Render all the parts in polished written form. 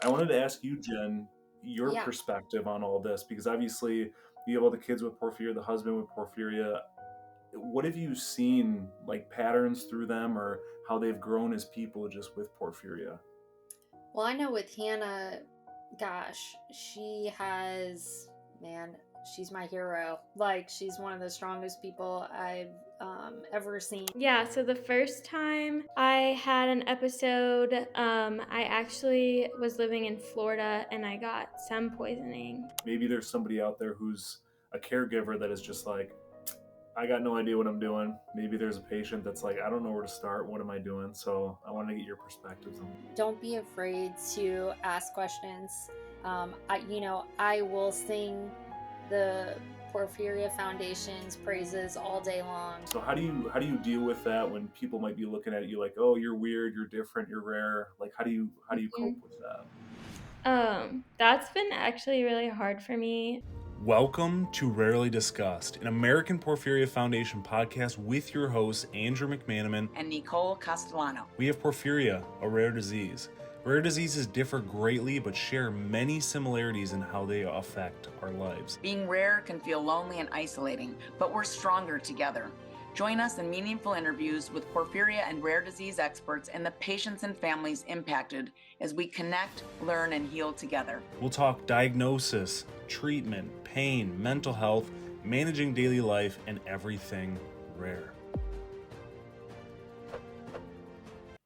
I wanted to ask you, Jen, your Yeah. perspective on all this, because obviously you have all the kids with porphyria, the husband with porphyria. What have you seen, like patterns through them, or how they've grown as people just with porphyria? Well, I know with Hannah, gosh, she has, man, she's my hero. Like, she's one of the strongest people I've ever seen. Yeah, so the first time I had an episode, I actually was living in Florida and I got sun poisoning. Maybe there's somebody out there who's a caregiver that is just like, I got no idea what I'm doing. Maybe there's a patient that's like, I don't know where to start. What am I doing? So I wanted to get your perspectives on it. Don't be afraid to ask questions. I will sing the Porphyria Foundation's praises all day long. So how do you deal with that when people might be looking at you like, oh, you're weird, you're different, you're rare? Like how do you cope with that? That's been actually really hard for me. Welcome to Rarely Discussed, an American Porphyria Foundation podcast with your hosts Andrew McManaman and Nicole Castellano. We have porphyria, a rare disease. Rare diseases differ greatly but share many similarities in how they affect our lives. Being rare can feel lonely and isolating, but we're stronger together. Join us in meaningful interviews with porphyria and rare disease experts and the patients and families impacted as we connect, learn, and heal together. We'll talk diagnosis, treatment, pain, mental health, managing daily life, and everything rare.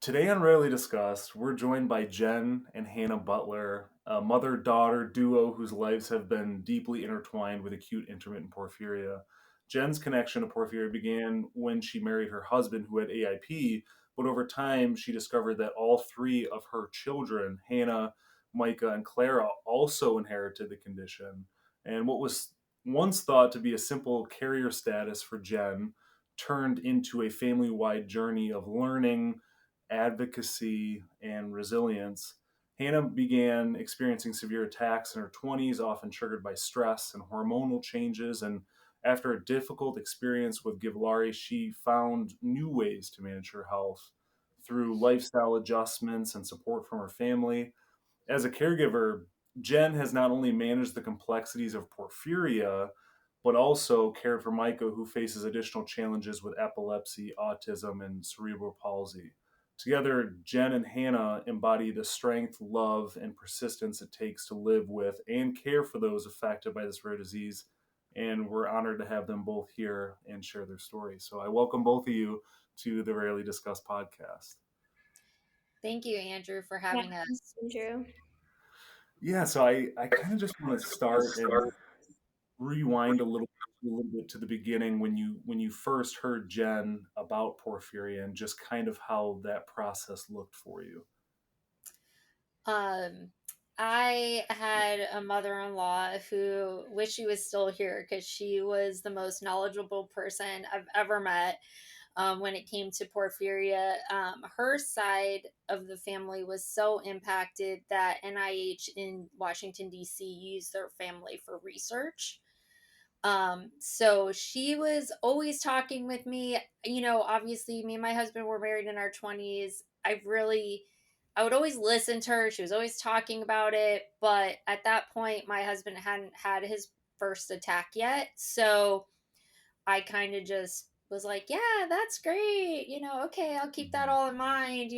Today on Rarely Discussed, we're joined by Jen and Hannah Butler, a mother-daughter duo whose lives have been deeply intertwined with acute intermittent porphyria. Jen's connection to porphyria began when she married her husband who had AIP, but over time she discovered that all three of her children, Hannah, Micah, and Clara, also inherited the condition. And what was once thought to be a simple carrier status for Jen turned into a family-wide journey of learning, advocacy, and resilience. Hannah began experiencing severe attacks in her 20s, often triggered by stress and hormonal changes. And after a difficult experience with Givlaari, she found new ways to manage her health through lifestyle adjustments and support from her family. As a caregiver, Jen has not only managed the complexities of porphyria, but also cared for Micah, who faces additional challenges with epilepsy, autism, and cerebral palsy. Together, Jen and Hannah embody the strength, love, and persistence it takes to live with and care for those affected by this rare disease. And we're honored to have them both here and share their stories. So I welcome both of you to the Rarely Discussed podcast. Thank you, Andrew, for Yeah, having us. Andrew. Yeah, so I kind of just want to start and rewind a little bit to the beginning when you first heard Jen about porphyria and just kind of how that process looked for you. Um, I had a mother-in-law who wish she was still here because she was the most knowledgeable person I've ever met when it came to porphyria. Her side of the family was so impacted that NIH in Washington, D.C. used their family for research. So she was always talking with me. Obviously, me and my husband were married in our 20s. I would always listen to her. She was always talking about it. But at that point, my husband hadn't had his first attack yet. So I kind of just was like, yeah, that's great. Okay, I'll keep that all in mind.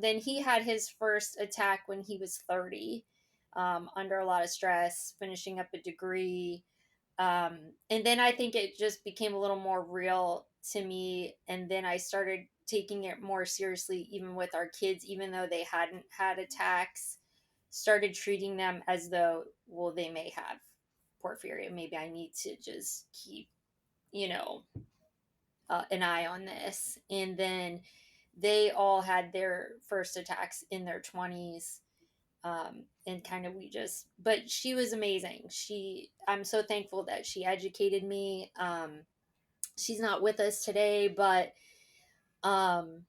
Then he had his first attack when he was 30, under a lot of stress, finishing up a degree. And then I think it just became a little more real to me. And then I started taking it more seriously, even with our kids, even though they hadn't had attacks, started treating them as though, well, they may have porphyria. Maybe I need to just keep, you know, an eye on this. And then they all had their first attacks in their 20s. And kind of but she was amazing. I'm so thankful that she educated me. She's not with us today, but I'm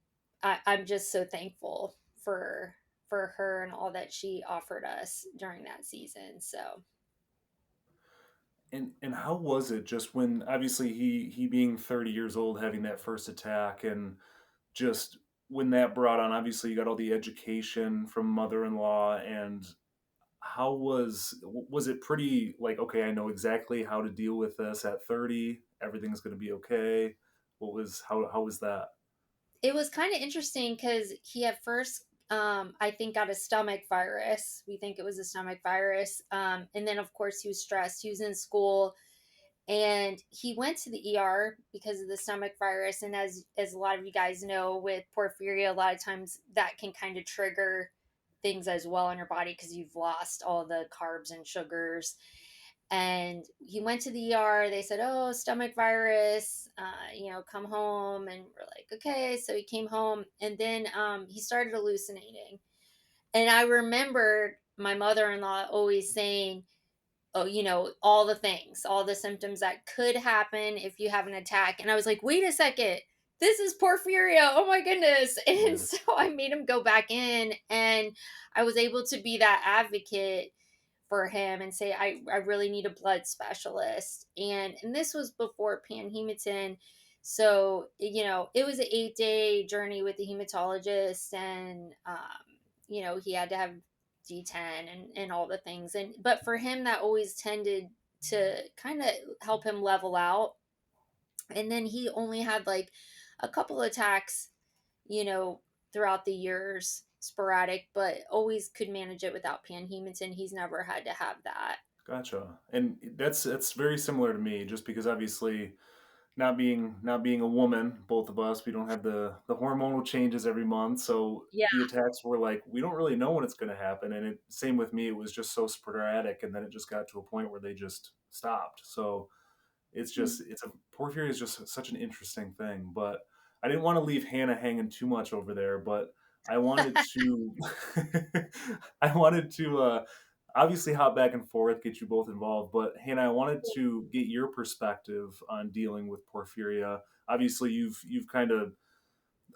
just so thankful for her and all that she offered us during that season. So And how was it just when obviously he being 30 years old having that first attack and just when that brought on, obviously you got all the education from mother-in-law, and how was it pretty like, okay, I know exactly how to deal with this at 30, everything's going to be okay? How was that? It was kind of interesting because he at first, I think, got a stomach virus. We think it was a stomach virus. And then, of course, he was stressed. He was in school and he went to the ER because of the stomach virus. And as a lot of you guys know, with porphyria, a lot of times that can kind of trigger things as well in your body because you've lost all the carbs and sugars. And he went to the ER. They said, "Oh, stomach virus. Come home." And we're like, "Okay." So he came home, and then he started hallucinating. And I remembered my mother-in-law always saying, "Oh, all the things, all the symptoms that could happen if you have an attack." And I was like, "Wait a second, this is porphyria. Oh my goodness." And Yes. so I made him go back in, and I was able to be that advocate for him and say, I really need a blood specialist. And this was before panhematin. So, it was an 8-day journey with the hematologist, and he had to have D10 and all the things. But for him, that always tended to kind of help him level out. And then he only had like a couple attacks, you know, throughout the years, sporadic, but always could manage it without panhematin. He's never had to have that. Gotcha. And that's very similar to me, just because obviously not being a woman, both of us, we don't have the hormonal changes every month. So Yeah. the attacks were like, we don't really know when it's going to happen. And same with me, it was just so sporadic, and then it just got to a point where they just stopped. So it's a porphyria is just such an interesting thing. But I didn't want to leave Hannah hanging too much over there, but I wanted to I wanted to obviously hop back and forth, get you both involved. But Hannah, I wanted to get your perspective on dealing with porphyria. Obviously, you've kind of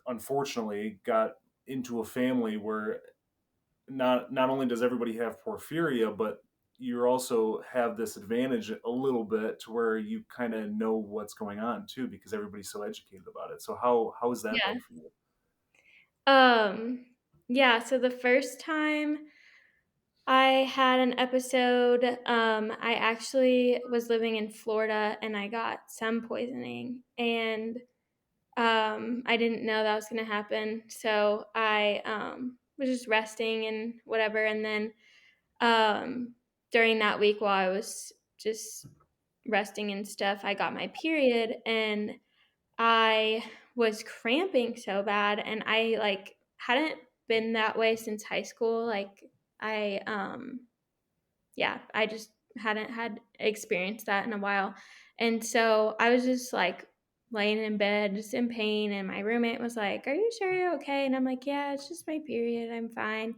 unfortunately got into a family where not only does everybody have porphyria, but you also have this advantage a little bit to where you kind of know what's going on too, because everybody's so educated about it. So how has that Yeah. been for you? Yeah, so the first time I had an episode, I actually was living in Florida and I got sun poisoning, and I didn't know that was going to happen. So I was just resting and whatever. And then during that week while I was just resting and stuff, I got my period and I was cramping so bad. And I like hadn't been that way since high school. Like I, yeah, I just hadn't had experienced that in a while. And so I was just like laying in bed, just in pain. And my roommate was like, "Are you sure you're okay?" And I'm like, "Yeah, it's just my period. I'm fine."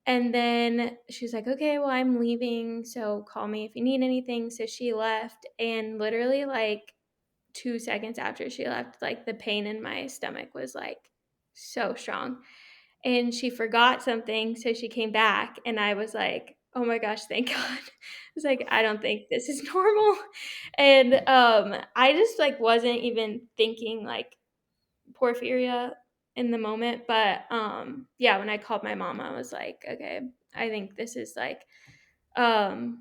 And then she was like, "Okay, well, I'm leaving. So call me if you need anything." So she left. And literally, like 2 seconds after she left, like the pain in my stomach was like so strong, and she forgot something, so she came back, and I was like, "Oh my gosh, thank God." I was like, "I don't think this is normal." And I just like wasn't even thinking like porphyria in the moment, but yeah, when I called my mom, I was like, "Okay, I think this is like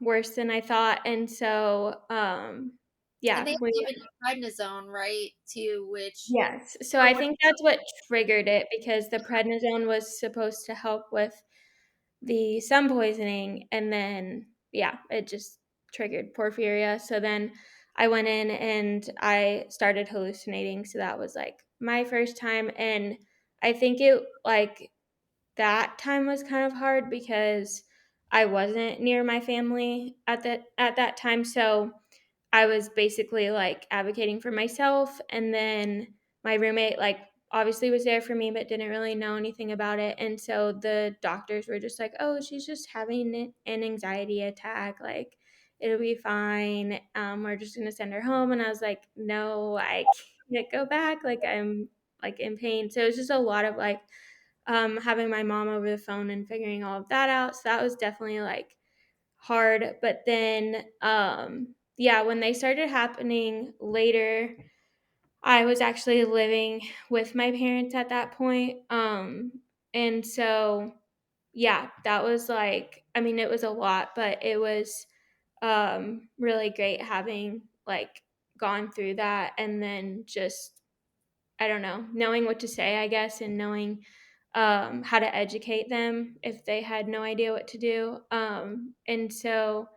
worse than I thought." And so And yeah, they have we given you prednisone, right? Too, which yes. So I think that's what triggered it, because the prednisone was supposed to help with the sun poisoning, and then yeah, it just triggered porphyria. So then I went in and I started hallucinating. So that was like my first time, and I think it like that time was kind of hard because I wasn't near my family at that time. So I was basically like advocating for myself, and then my roommate like obviously was there for me but didn't really know anything about it. And so the doctors were just like, "Oh, she's just having an anxiety attack, like it'll be fine. We're just going to send her home." And I was like, "No, I can't go back, like I'm like in pain." So it was just a lot of like having my mom over the phone and figuring all of that out. So that was definitely like hard. But then yeah, when they started happening later, I was actually living with my parents at that point. And so, yeah, that was like, I mean, it was a lot, but it was really great having like gone through that, and then just, I don't know, knowing what to say, I guess, and knowing how to educate them if they had no idea what to do. And so,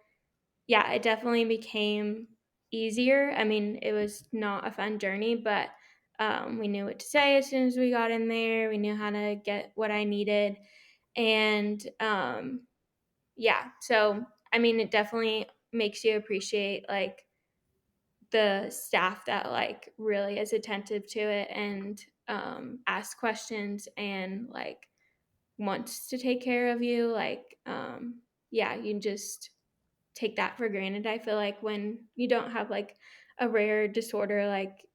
yeah, it definitely became easier. I mean, it was not a fun journey, but we knew what to say as soon as we got in there. We knew how to get what I needed. And yeah, so I mean, it definitely makes you appreciate like the staff that like really is attentive to it and asks questions and like wants to take care of you. Like, yeah, you just take that for granted. I feel like when you don't have like a rare disorder, like,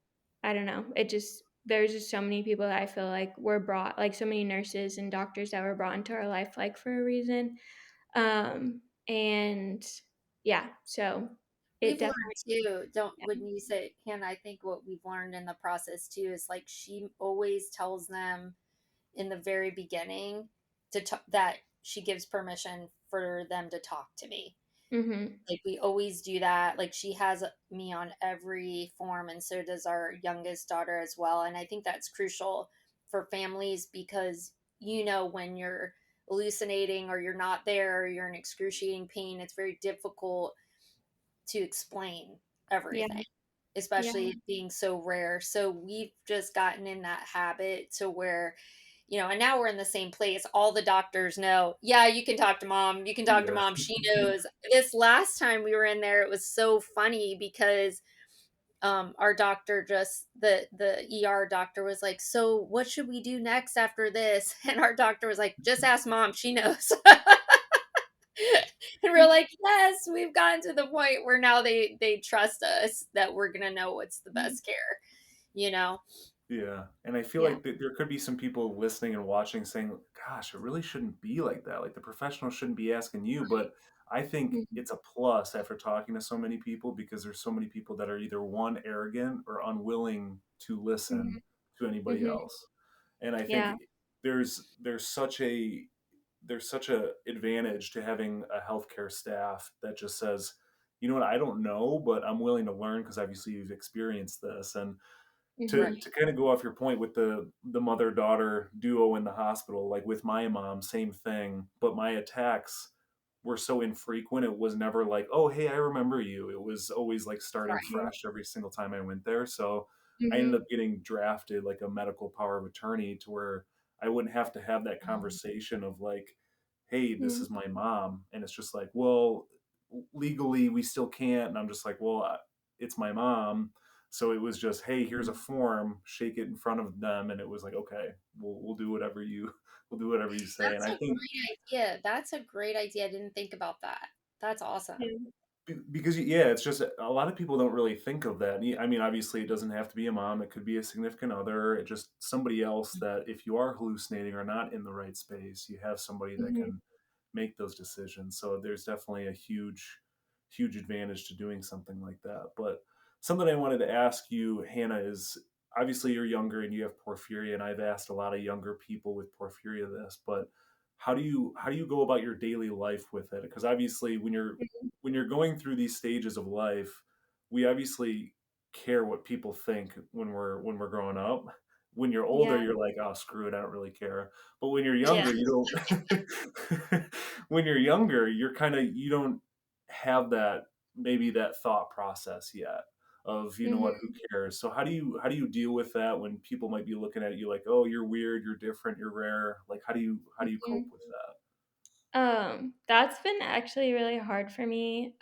I don't know, it just, there's just so many people that I feel like were brought, like so many nurses and doctors that were brought into our life like for a reason. And yeah, so it We've definitely, learned too, don't yeah. when you say, Hannah, I think what we've learned in the process too is like she always tells them in the very beginning that she gives permission for them to talk to me. Mm-hmm. Like we always do that. Like she has me on every form, and so does our youngest daughter as well. And I think that's crucial for families because when you're hallucinating or you're not there or you're in excruciating pain, it's very difficult to explain Yeah. everything, Yeah. especially being so rare. So we've just gotten in that habit to where, and now we're in the same place. All the doctors know, yeah, you can talk to mom. You can talk to Yeah. mom. She knows. This last time we were in there, it was so funny because our doctor the ER doctor was like, so what should we do next after this? And our doctor was like, just ask mom. She knows. And we're like, yes, we've gotten to the point where now they trust us that we're gonna know what's the best care, you know? Yeah, and I feel Yeah. like there could be some people listening and watching saying, "Gosh, it really shouldn't be like that. Like the professional shouldn't be asking you." But I think Mhm. it's a plus after talking to so many people because there's so many people that are either one arrogant or unwilling to listen Mhm. to anybody Mhm. else. And I think Yeah. there's such a advantage to having a healthcare staff that just says, "You know what? I don't know, but I'm willing to learn because obviously you've experienced this." And to Mhm. to kind of go off your point with the mother daughter duo in the hospital, like with my mom, same thing, but my attacks were so infrequent. It was never like, oh hey, I remember you. It was always like starting Mhm. fresh every single time I went there. So I ended Mhm. up getting drafted like a medical power of attorney to where I wouldn't have to have that conversation of like, hey, this Mhm. is my mom, and it's just like, well, legally we still can't, and I'm just like, well, it's my mom. So it was just, hey, here's a form, shake it in front of them, and it was like, okay, we'll do whatever you we'll do whatever you say. And That's I a think great idea. That's a great idea. I didn't think about that. That's awesome. Yeah. because yeah, it's just a lot of people don't really think of that. I mean, obviously, it doesn't have to be a mom; it could be a significant other, it just somebody else that if you are hallucinating or not in the right space, you have somebody that Mhm. can make those decisions. So there's definitely a huge advantage to doing something like that. But something I wanted to ask you, Hannah, is obviously you're younger and you have porphyria, and I've asked a lot of younger people with porphyria this, but how do you go about your daily life with it? Because obviously when you're going through these stages of life, we obviously care what people think when we're growing up. When you're older, Yeah. you're like, oh, screw it, I don't really care. But when you're Yeah. younger, you don't. When you're younger, you don't have that maybe that thought process yet of you know what, Mhm. who cares. So how do you deal with that when people might be looking at you like, oh, you're weird, you're different, you're rare. Like how do you cope Mhm. with that? That's been actually really hard for me.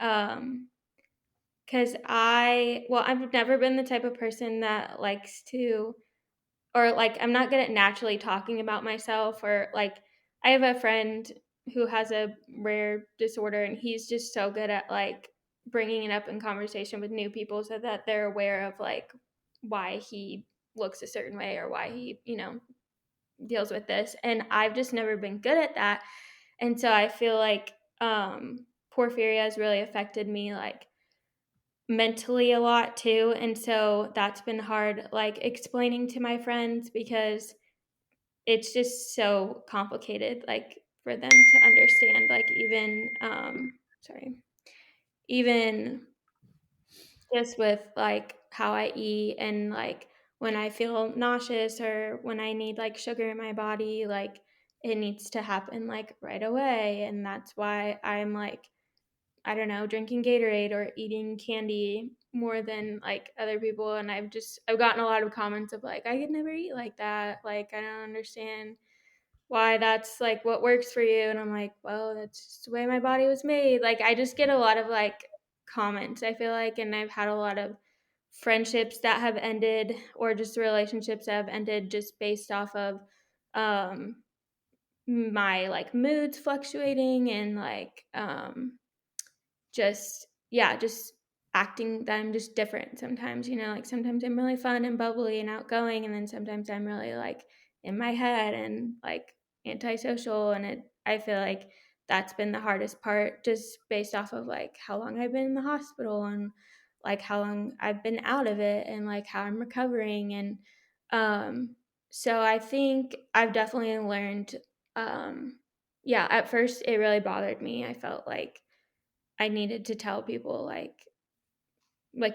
Cause I've never been the type of person that likes to, or like I'm not good at naturally talking about myself, or like I have a friend who has a rare disorder and he's just so good at like bringing it up in conversation with new people so that they're aware of like why he looks a certain way or why he, deals with this. And I've just never been good at that. And so I feel like porphyria has really affected me like mentally a lot too, and so that's been hard, like, explaining to my friends because it's just so complicated, like, for them to understand, like, even, sorry, even just with, like, how I eat and, like, when I feel nauseous or when I need, like, sugar in my body, like, it needs to happen, like, right away, and that's why I'm, like, I don't know, drinking Gatorade or eating candy more than, like, other people, and I've gotten a lot of comments of, like, "I could never eat like that, like, I don't understand why that's, like, what works for you," and I'm like, "Well, that's just the way my body was made." Like, I just get a lot of, like, comments, I feel like, and I've had a lot of friendships that have ended or just relationships that have ended just based off of, um, my, like, moods fluctuating and, like, just yeah, just acting that I'm just different sometimes, like, sometimes I'm really fun and bubbly and outgoing, and then sometimes I'm really, like, in my head and, like, antisocial, and I feel like that's been the hardest part just based off of, like, how long I've been in the hospital and, like, how long I've been out of it and, like, how I'm recovering, and, so I think I've definitely learned, yeah, at first, it really bothered me. I felt like I needed to tell people, like,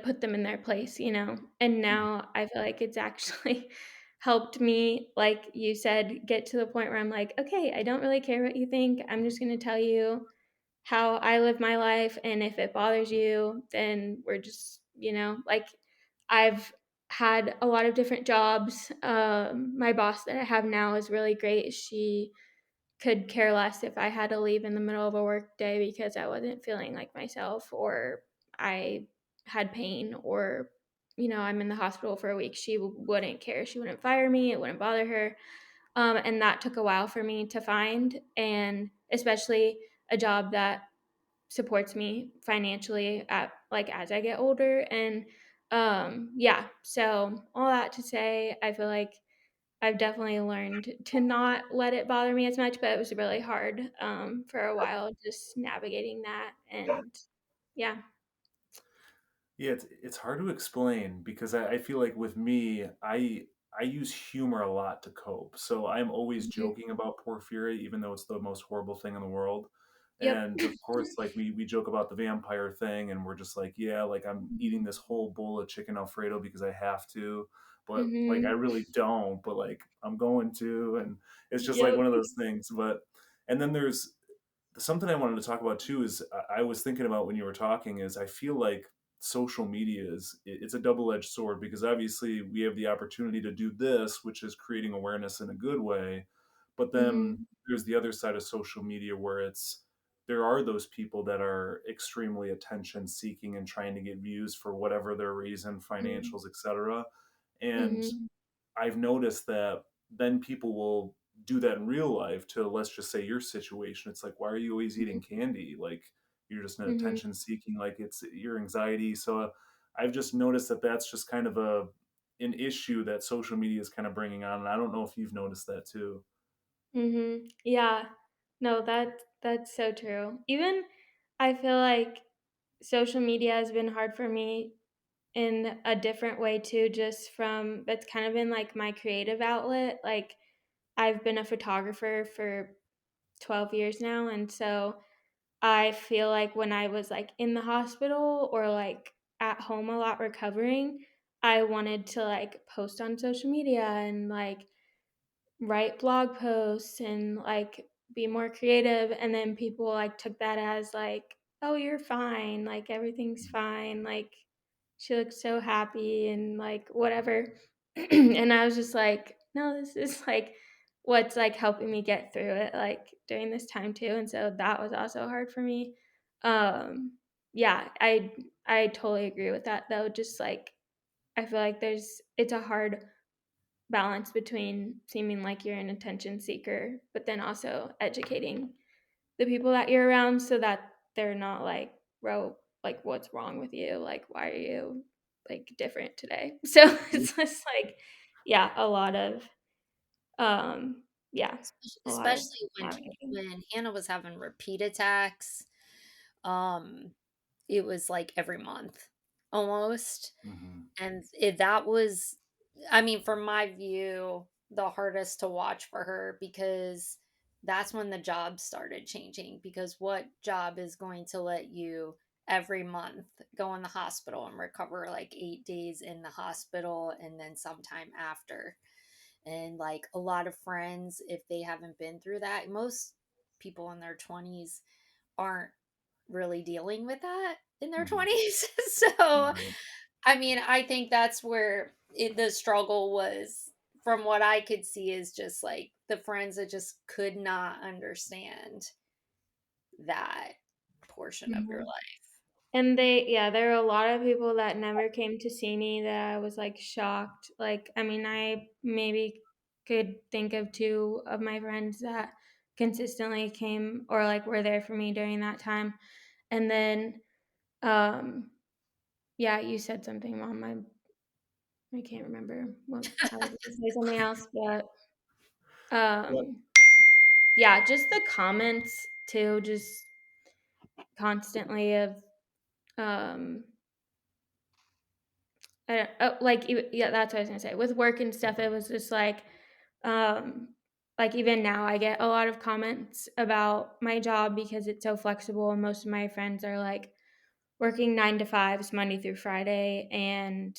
put them in their place, And now I feel like it's actually helped me, like you said, get to the point where I'm like, "Okay, I don't really care what you think. I'm just gonna tell you how I live my life, and if it bothers you, then we're just" like, I've had a lot of different jobs. My boss that I have now is really great. She could care less if I had to leave in the middle of a work day because I wasn't feeling like myself or I had pain or I'm in the hospital for a week. She wouldn't care. She wouldn't fire me. It wouldn't bother her. And that took a while for me to find, and especially a job that supports me financially at like as I get older. And yeah, so all that to say, I feel like I've definitely learned to not let it bother me as much, but it was really hard, for a while just navigating that, and yeah. Yeah, it's hard to explain because I feel like with me, I use humor a lot to cope. So I'm always Mhm. joking about porphyria, even though it's the most horrible thing in the world. Yep. And of course, like we joke about the vampire thing, and we're just like, yeah, like I'm eating this whole bowl of chicken Alfredo because I have to, but like I Mhm. really don't, but like I'm going to, and it's just like Yep. one of those things. But and then there's something I wanted to talk about too is I was thinking about when you were talking is I feel like social media is it's a double-edged sword because obviously we have the opportunity to do this, which is creating awareness in a good way, but then Mhm. there's the other side of social media where it's there are those people that are extremely attention seeking and trying to get views for whatever their reason, Mhm. financials, etc. And Mhm. I've noticed that then people will do that in real life to, let's just say, your situation. It's like, why are you always eating candy? Like, you're just an Mhm. attention seeking, like it's your anxiety. So I've just noticed that that's just kind of an issue that social media is kind of bringing on. And I don't know if you've noticed that too. Mhm. Yeah. No, that's so true. Even I feel like social media has been hard for me in a different way too, just from that's kind of been like my creative outlet. Like I've been a photographer for 12 years now, and so I feel like when I was like in the hospital or like at home a lot recovering, I wanted to like post on social media and like write blog posts and like be more creative, and then people like took that as like, oh, you're fine, like everything's fine, like she looks so happy and like whatever. And I was just like, no, this is like what's like helping me get through it like during this time too, and so that was also hard for me. Yeah, I totally agree with that though, just like I feel like it's a hard balance between seeming like you're an attention seeker, but then also educating the people that you're around so that they're not like, bro, like what's wrong with you? Like, why are you like different today? So it's just like, yeah, yeah, a lot of Especially navigating. when Hannah was having repeat attacks. Um, it was like every month. almost. Mm-hmm. And that was, I mean, from my view, the hardest to watch for her, because that's when the job started changing. Because what job is going to let you every month go in the hospital and recover like 8 days in the hospital and then sometime after? And like a lot of friends, if they haven't been through that, most people in their 20s aren't really dealing with that in their Mm-hmm. 20s. So, Right. I mean, I think that's where the struggle was, from what I could see, is just like the friends that just could not understand that portion of your Mhm. life. And there are a lot of people that never came to see me that I was like shocked. Like, I mean, I maybe could think of two of my friends that consistently came or like were there for me during that time. And then, yeah, you said something, Mom. I can't remember what I was going to say something else, but Well, um, yeah, just the comments too, just constantly of um I don't, oh, yeah, that's what I was gonna say. With work and stuff, it was just um, like even now, I get a lot of comments about my job because it's so flexible, and most of my friends are like working 9 to 5s Monday through Friday, and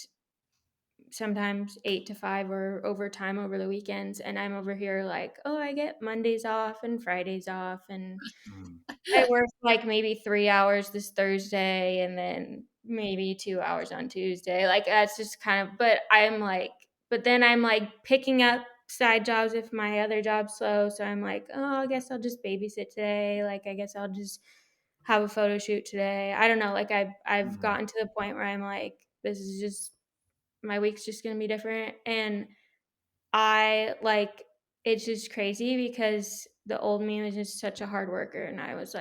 sometimes 8 to 5 or overtime over the weekends. And I'm over here like, oh, I get Mondays off and Fridays off, and mm, I work like maybe 3 hours this Thursday and then maybe 2 hours on Tuesday. Like that's just kind of, but then I'm like picking up side jobs if my other job's slow. So I'm like, oh, I guess I'll just babysit today. Like I guess I'll just have a photo shoot today. I don't know. Like I've mm, gotten to the point where I'm like, this is just my week's just gonna be different. And I like it's just crazy because the old me was just such a hard worker and I was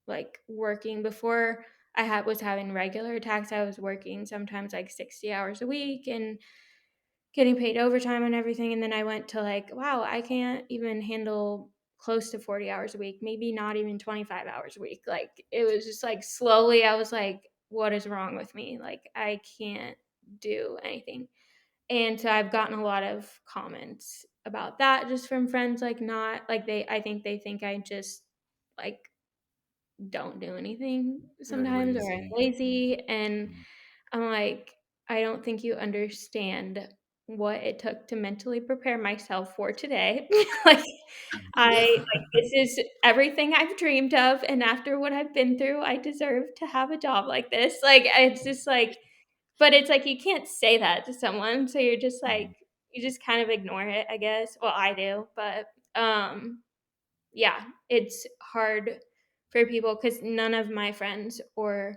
like working before I had was having regular attacks. I was working sometimes like 60 hours a week and getting paid overtime and everything. And then I went to like, wow, I can't even handle close to 40 hours a week, maybe not even 25 hours a week. Like it was just like slowly, I was like, what is wrong with me? Like I can't do anything. And so I've gotten a lot of comments about that just from friends, like not like I think they think I just like don't do anything you're sometimes or I'm lazy. lazy. And Mm, I'm like, I don't think you understand what it took to mentally prepare myself for today. like this is everything I've dreamed of. And after what I've been through, I deserve to have a job like this. Like it's just like, but it's like you can't say that to someone. So you're just like, mm, you just kind of ignore it, I guess. Well, I do, but yeah, it's hard for people because none of my friends or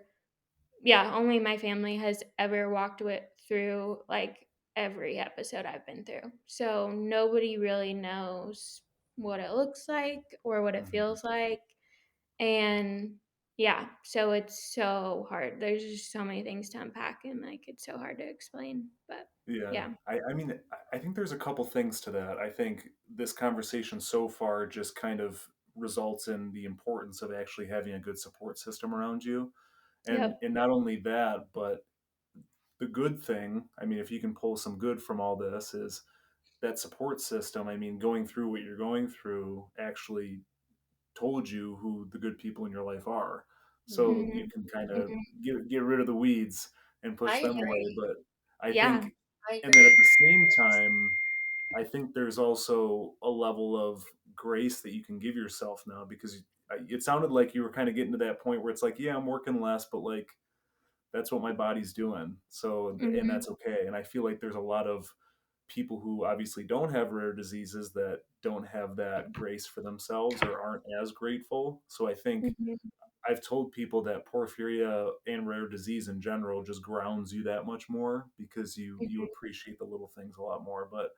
yeah, only my family has ever walked with through like every episode I've been through. So nobody really knows what it looks like or what it mhm. feels like. And yeah, so it's so hard. There's just so many things to unpack and like it's so hard to explain. But Yeah, yeah. I mean, I think there's a couple things to that. I think this conversation so far just kind of results in the importance of actually having a good support system around you. Yep. And not only that, but the good thing, I mean, if you can pull some good from all this, is that support system. I mean, going through what you're going through actually told you who the good people in your life are. So you Mhm. can kind of Mhm. get rid of the weeds and I push them away. agree. But I Yeah. think, I and then at agree. the same time, I think there's also a level of grace that you can give yourself now because it sounded like you were kind of getting to that point where it's like, yeah, I'm working less, but like that's what my body's doing. So, and Mhm. that's okay. And I feel like there's a lot of people who obviously don't have rare diseases that don't have that grace for themselves or aren't as grateful. So I think Mhm. I've told people that porphyria and rare disease in general just grounds you that much more because you Mhm. appreciate the little things a lot more. But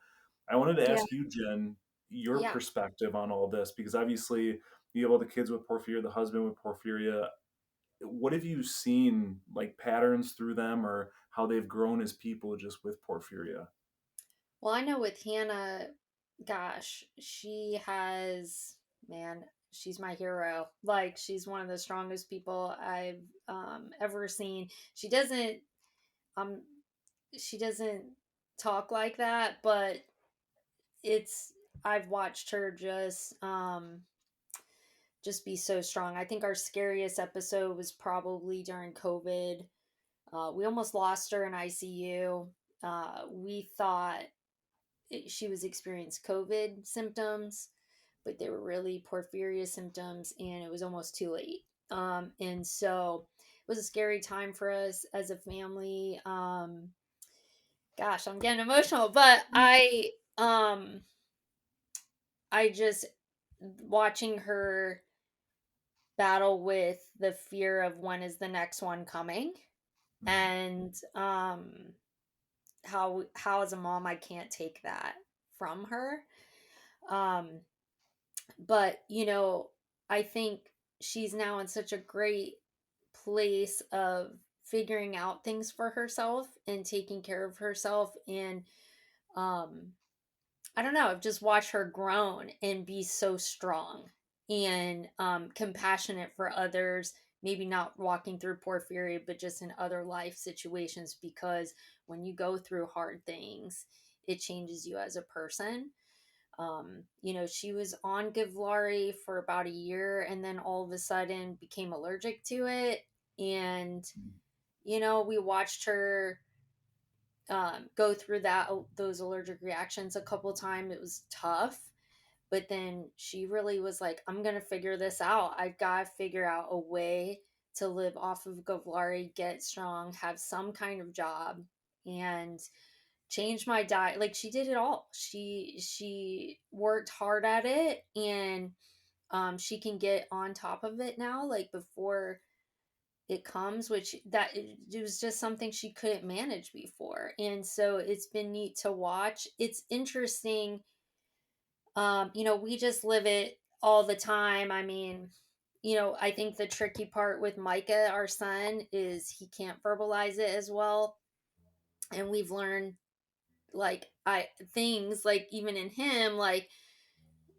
I wanted to Yeah. ask you, Jen, your Yeah. perspective on all this because obviously you have all the kids with porphyria, the husband with porphyria. What have you seen like patterns through them or how they've grown as people just with porphyria? Well, I know with Hannah, gosh, she has, man, she's my hero. Like, she's one of the strongest people I've ever seen. Um she doesn't talk like that, but it's I've watched her just be so strong. I think our scariest episode was probably during COVID. We almost lost her in ICU. We thought she was experiencing COVID symptoms, but they were really porphyria symptoms, and it was almost too late. And so it was a scary time for us as a family. Gosh, I'm getting emotional, but I just watching her battle with the fear of when is the next one coming, and how as a mom I can't take that from her. um but I think she's now in such a great place of figuring out things for herself and taking care of herself, and um I don't know, I've just watched her grown and be so strong and compassionate for others, maybe not walking through porphyria, but just in other life situations, because when you go through hard things, it changes you as a person. She was on Givlaari for about a year and then all of a sudden became allergic to it. And, we watched her go through those allergic reactions a couple times. It was tough, but then she really was like, I'm gonna figure this out. I've got to figure out a way to live off of Givlaari, get strong, have some kind of job, and change my diet. Like, she did it all. She worked hard at it, and she can get on top of it now, like before it comes, which that it was just something she couldn't manage before. And so it's been neat to watch. It's interesting. We just live it all the time. I mean, I think the tricky part with Micah, our son, is he can't verbalize it as well. And we've learned, like, I things like, even in him, like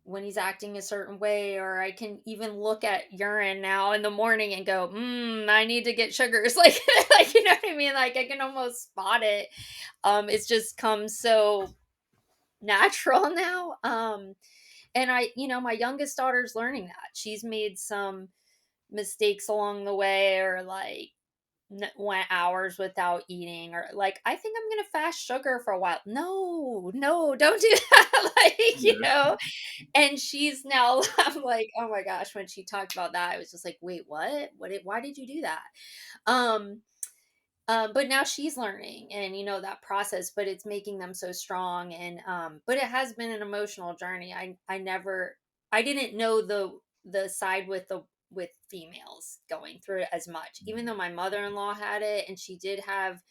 when he's acting a certain way, or I can even look at urine now in the morning and go, I need to get sugars. Like, like, you know what I mean? Like, I can almost spot it. It's just come so natural now. And my youngest daughter's learning that. She's made some mistakes along the way, or like went hours without eating, or like, I think I'm gonna fast sugar for a while. No, no, don't do that. Like, Yeah. and she's now, I'm like, oh my gosh, when she talked about that, I was just like, wait, why did you do that? um but now she's learning, and that process, but it's making them so strong. And but it has been an emotional journey. I didn't know the side with females going through it as much, even though my mother-in-law had it and she did have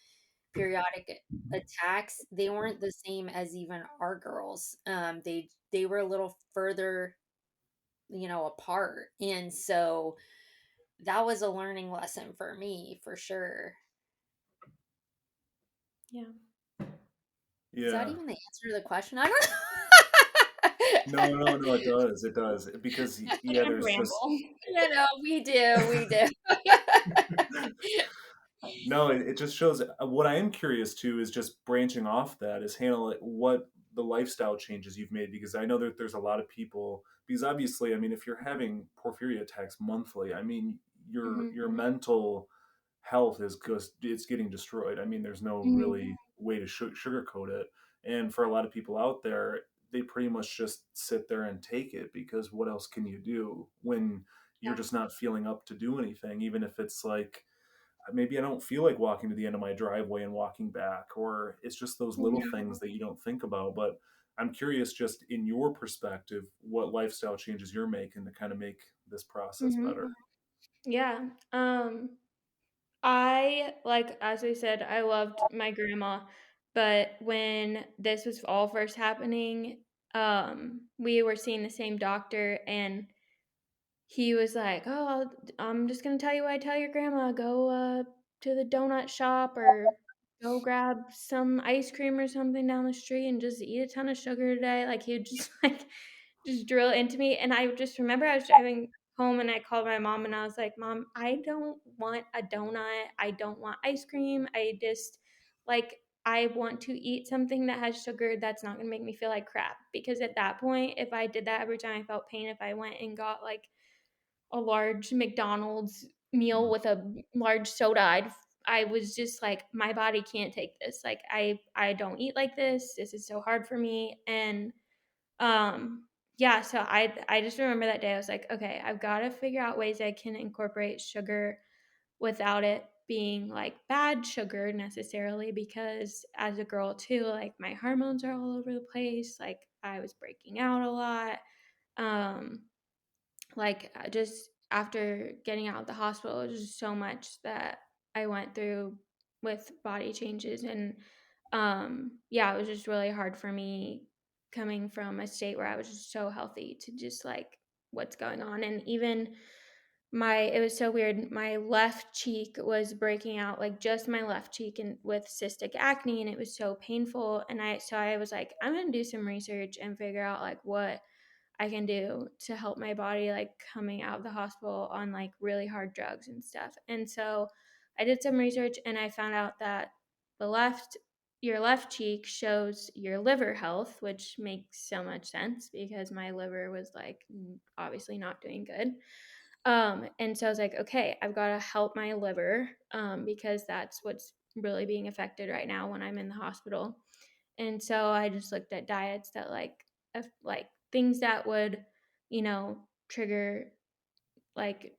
periodic attacks. They weren't the same as even our girls. They were a little further, apart. And so that was a learning lesson for me, for sure. Yeah. Is that Yeah. even the answer to the question? I don't No, know. no, no, it does. It does. Because, yeah, And there's just, ramble. We do. no, it just shows. What I am curious too is just branching off that is, Hannah, like, what the lifestyle changes you've made, because I know that there's a lot of people. Because obviously, I mean, if you're having porphyria attacks monthly, I mean, your Mm-hmm. mental health is just, it's getting destroyed. I mean, there's no Mm-hmm. really way to sugarcoat it. And for a lot of people out there, they pretty much just sit there and take it, because what else can you do when you're Yeah. just not feeling up to do anything, even if it's like, maybe I don't feel like walking to the end of my driveway and walking back, or it's just those little Yeah. things that you don't think about. But I'm curious, just in your perspective, what lifestyle changes you're making to kind of make this process Mm-hmm. better. Yeah. I, like, as I said, I loved my grandma, but when this was all first happening, we were seeing the same doctor, and he was like, "Oh, I'm just gonna tell you what I tell your grandma. Go to the donut shop, or go grab some ice cream or something down the street, and just eat a ton of sugar today." Like, he would just like just drill into me. And I just remember I was driving home and I called my mom and I was like, Mom, I don't want a donut. I don't want ice cream. I just like, I want to eat something that has sugar that's not going to make me feel like crap. Because at that point, if I did that every time I felt pain, if I went and got like a large McDonald's meal with a large soda, I was just like, my body can't take this. Like I don't eat like this. This is so hard for me. And yeah, so I just remember that day I was like, okay, I've got to figure out ways I can incorporate sugar without it being like bad sugar necessarily, because as a girl too, like my hormones are all over the place. Like I was breaking out a lot. Um just after getting out of the hospital, it was just so much that I went through with body changes. And yeah, it was just really hard for me coming from a state where I was just so healthy to just like what's going on. And even it was so weird, my left cheek was breaking out, like just my left cheek, and with cystic acne, and it was so painful. And I was like, I'm gonna do some research and figure out like what I can do to help my body, like coming out of the hospital on like really hard drugs and stuff. And so I did some research and I found out that your left cheek shows your liver health, which makes so much sense because my liver was like obviously not doing good. And so I was like, okay, I've got to help my liver, because that's what's really being affected right now when I'm in the hospital. And so I just looked at diets that like things that would, trigger like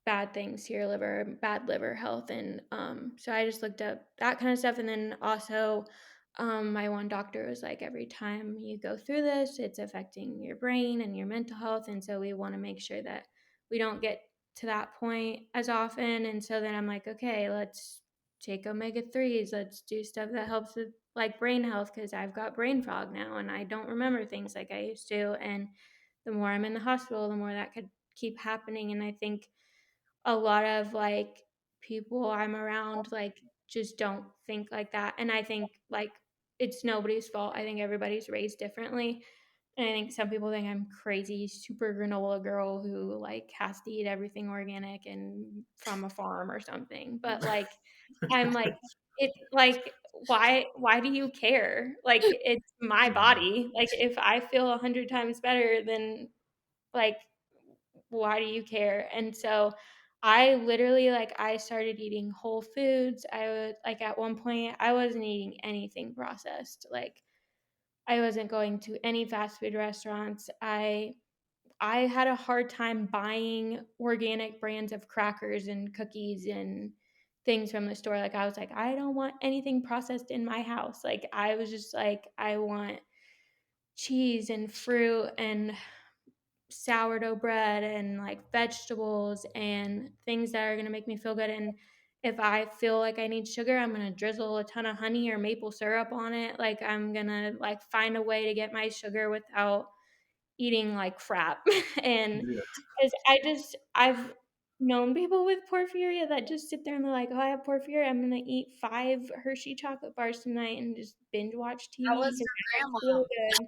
bad things to your liver, bad liver health. And so I just looked up that kind of stuff. And then also, my one doctor was like, every time you go through this, it's affecting your brain and your mental health. And so we want to make sure that we don't get to that point as often. And so then I'm like, okay, let's take omega-3s. Let's do stuff that helps with like brain health, because I've got brain fog now and I don't remember things like I used to. And the more I'm in the hospital, the more that could keep happening. And I think a lot of like people I'm around like just don't think like that. And I think like it's nobody's fault. I think everybody's raised differently. And I think some people think I'm crazy, super granola girl who like has to eat everything organic and from a farm or something. But like I'm like, it's like, why do you care? Like it's my body. Like if I feel 100 times better, then like why do you care? And so I literally like I started eating whole foods. I was like at one point I wasn't eating anything processed. Like I wasn't going to any fast food restaurants. I had a hard time buying organic brands of crackers and cookies and things from the store. Like I was like, I don't want anything processed in my house. Like I was just like, I want cheese and fruit and sourdough bread and like vegetables and things that are going to make me feel good. And if I feel like I need sugar, I'm going to drizzle a ton of honey or maple syrup on it. Like I'm going to like find a way to get my sugar without eating like crap. And Yeah. because I've known people with porphyria that just sit there and they're like, oh, I have porphyria. I'm going to eat 5 Hershey chocolate bars tonight and just binge watch That TV was because your I don't grandma. feel good.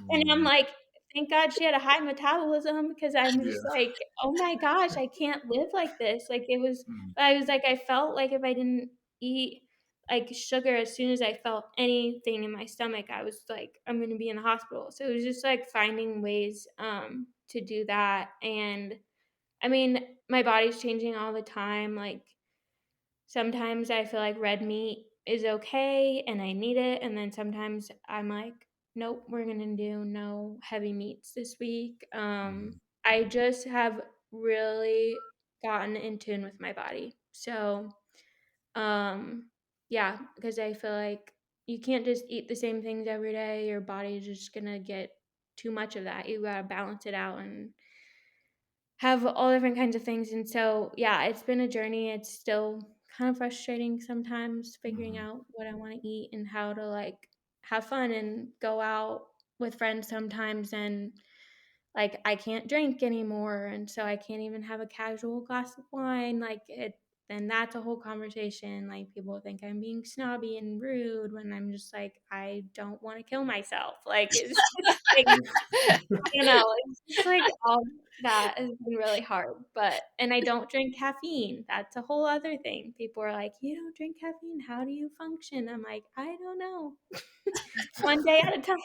And I'm like, thank God she had a high metabolism, because I'm Yeah. just like, oh my gosh, I can't live like this. Like I was like, I felt like if I didn't eat like sugar as soon as I felt anything in my stomach, I was like, I'm going to be in the hospital. So it was just like finding ways to do that. And I mean, my body's changing all the time. Like sometimes I feel like red meat is okay and I need it. And then sometimes I'm like, nope, we're going to do no heavy meats this week. I just have really gotten in tune with my body. So, um, yeah, because I feel like you can't just eat the same things every day. Your body is just going to get too much of that. You got to balance it out and have all different kinds of things. And so, yeah, it's been a journey. It's still kind of frustrating sometimes figuring out what I want to eat and how to like have fun and go out with friends sometimes. And like, I can't drink anymore. And so I can't even have a casual glass of wine. then that's a whole conversation. Like, people think I'm being snobby and rude when I'm just like, I don't want to kill myself. Like, it's just like, I don't know. It's just like all that has been really hard. And I don't drink caffeine. That's a whole other thing. People are like, you don't drink caffeine. How do you function? I'm like, I don't know. One day at a time.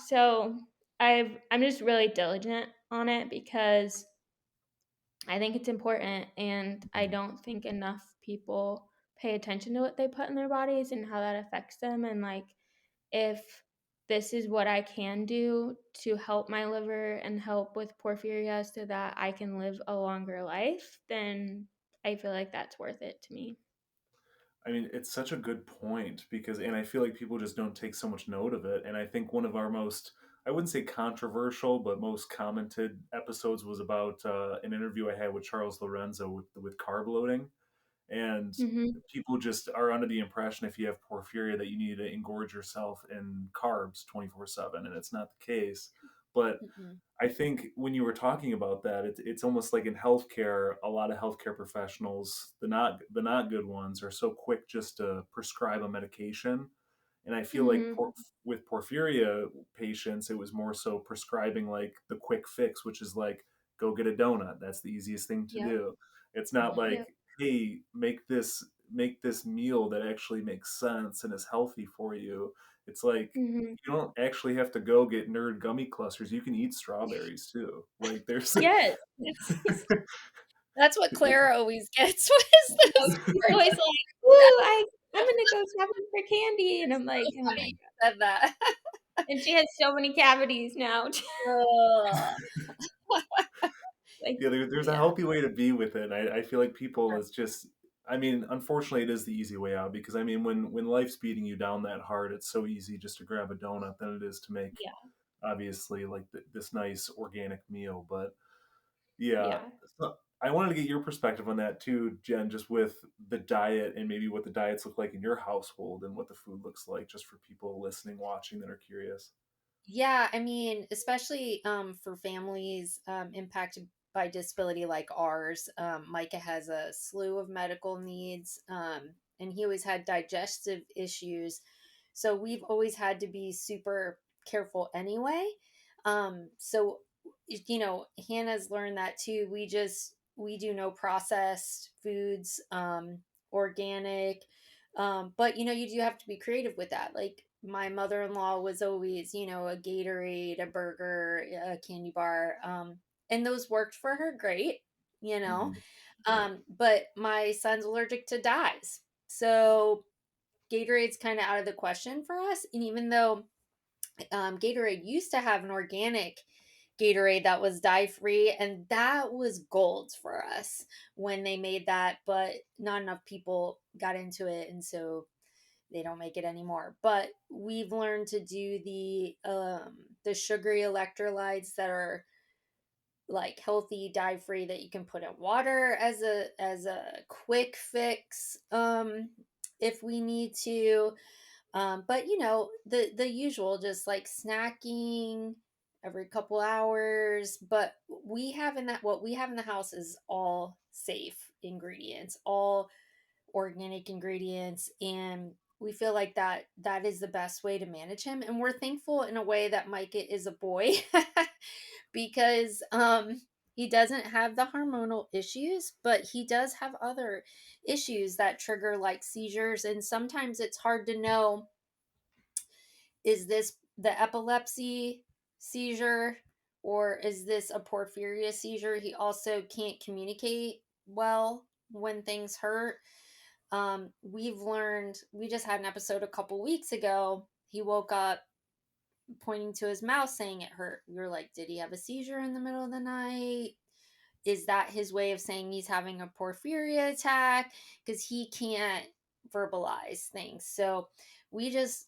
So I'm just really diligent on it because I think it's important, and I don't think enough people pay attention to what they put in their bodies and how that affects them. And like, if this is what I can do to help my liver and help with porphyria so that I can live a longer life, then I feel like that's worth it to me. I mean, it's such a good point because, and I feel like people just don't take so much note of it. And I think one of our most, I wouldn't say controversial, but most commented episodes was about an interview I had with Charles Lorenzo with carb loading. And Mm-hmm. people just are under the impression if you have porphyria that you need to engorge yourself in carbs 24/7, and it's not the case. But Mm-mm. I think when you were talking about that, it's almost like in healthcare, a lot of healthcare professionals, the not good ones, are so quick just to prescribe a medication. And I feel like Mm-hmm. with porphyria patients, it was more so prescribing like the quick fix, which is like, go get a donut. That's the easiest thing to Yep. do. It's not like, Yep. hey, make this meal that actually makes sense and is healthy for you. It's like, Mm-hmm. you don't actually have to go get nerd gummy clusters. You can eat strawberries too. Like there's Yes. It's That's what Clara always gets. What is She's this? always like, "Ooh, I'm gonna go shopping for candy," and I'm like, So "Oh my funny you god!" said that. And she has so many cavities now. Ugh. Like, yeah, there's a yeah, healthy way to be with it. I feel like people, it's just, I mean, unfortunately, it is the easy way out because I mean, when life's beating you down that hard, it's so easy just to grab a donut than it is to make yeah, obviously like this nice organic meal. But yeah, yeah. so I wanted to get your perspective on that too, Jen, just with the diet and maybe what the diets look like in your household and what the food looks like, just for people listening, watching that are curious. Yeah, I mean, especially for families impacted by disability like ours. Micah has a slew of medical needs, and he always had digestive issues. So we've always had to be super careful anyway. So, Hannah's learned that too. We do no processed foods, organic. But you do have to be creative with that. Like my mother-in-law was always, a Gatorade, a burger, a candy bar. And those worked for her great, you know. Mhm. But my son's allergic to dyes. So Gatorade's kind of out of the question for us. And even though Gatorade used to have an organic Gatorade that was dye free, and that was gold for us when they made that, but not enough people got into it, and so they don't make it anymore. But we've learned to do the sugary electrolytes that are like healthy dye free that you can put in water as a quick fix if we need to. But the usual, just like snacking every couple hours. But what we have in the house is all safe ingredients, all organic ingredients, and we feel like that is the best way to manage him. And we're thankful in a way that Micah is a boy because he doesn't have the hormonal issues, but he does have other issues that trigger like seizures, and sometimes it's hard to know, is this the epilepsy seizure or is this a porphyria seizure? He also can't communicate well when things hurt. We've learned, we just had an episode a couple weeks ago. He woke up pointing to his mouth saying it hurt. We were like, did he have a seizure in the middle of the night? Is that his way of saying he's having a porphyria attack? Because he can't verbalize things. So we just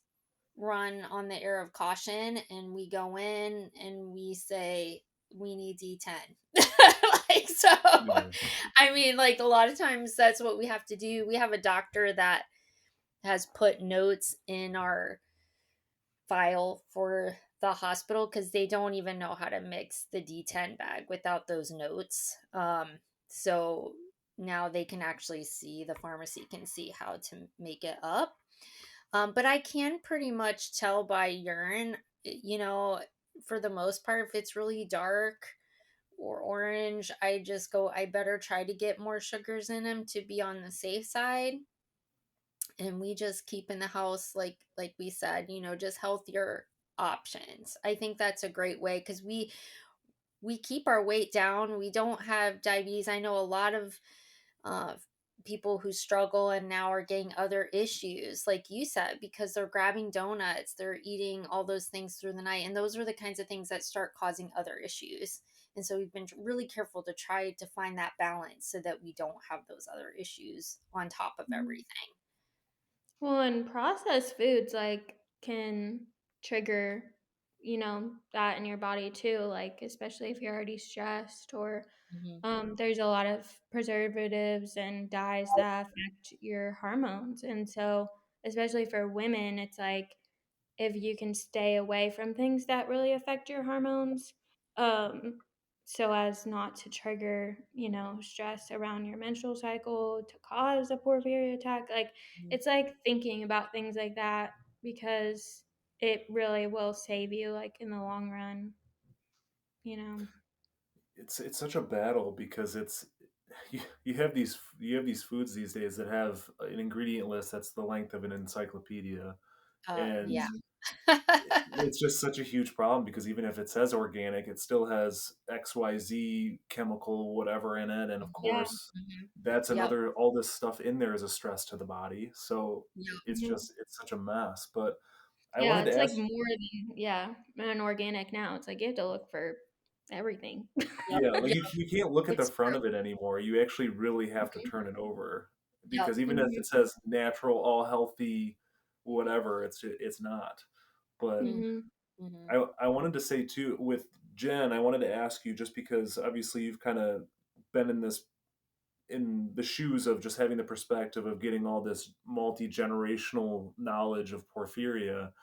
run on the air of caution, and we go in and we say we need D10. Like, so Yeah. I mean, like, a lot of times that's what we have to do. We have a doctor that has put notes in our file for the hospital because they don't even know how to mix the D10 bag without those notes. So now they can actually see, the pharmacy can see how to make it up. But I can pretty much tell by urine, you know, for the most part, if it's really dark or orange, I just go, I better try to get more sugars in them to be on the safe side. And we just keep in the house, like we said, you know, just healthier options. I think that's a great way, because we keep our weight down. We don't have diabetes. I know a lot of uh, people who struggle and now are getting other issues, like you said, because they're grabbing donuts, they're eating all those things through the night. And those are the kinds of things that start causing other issues. And so we've been really careful to try to find that balance so that we don't have those other issues on top of everything. Well, and processed foods like can trigger, that in your body too, like especially if you're already stressed or Mhm. there's a lot of preservatives and dyes that affect your hormones. And so, especially for women, it's like if you can stay away from things that really affect your hormones, um, so as not to trigger, stress around your menstrual cycle to cause a porphyria attack. Like, it's like thinking about things like that because it really will save you, like, in the long run, you know? It's such a battle because it's you have these foods these days that have an ingredient list that's the length of an encyclopedia, and Yeah. it's just such a huge problem because even if it says organic, it still has XYZ chemical whatever in it, and of Yeah. course Mhm. that's Yep. another, all this stuff in there is a stress to the body. So Yep. Mhm. it's such a mess. But I Yeah, wanted it's to like ask, more than, an organic now. It's like you have to look for everything. Yep. yeah, like Yep. you can't look at the It's front true. of it anymore. You actually really have to Mhm. turn it over Yep. because even if Mhm. it says natural, all healthy, whatever, it's not. But Mhm. Mhm. I wanted to say too with Jen, I wanted to ask you just because obviously you've kind of been in the shoes of just having the perspective of getting all this multi-generational knowledge of porphyria.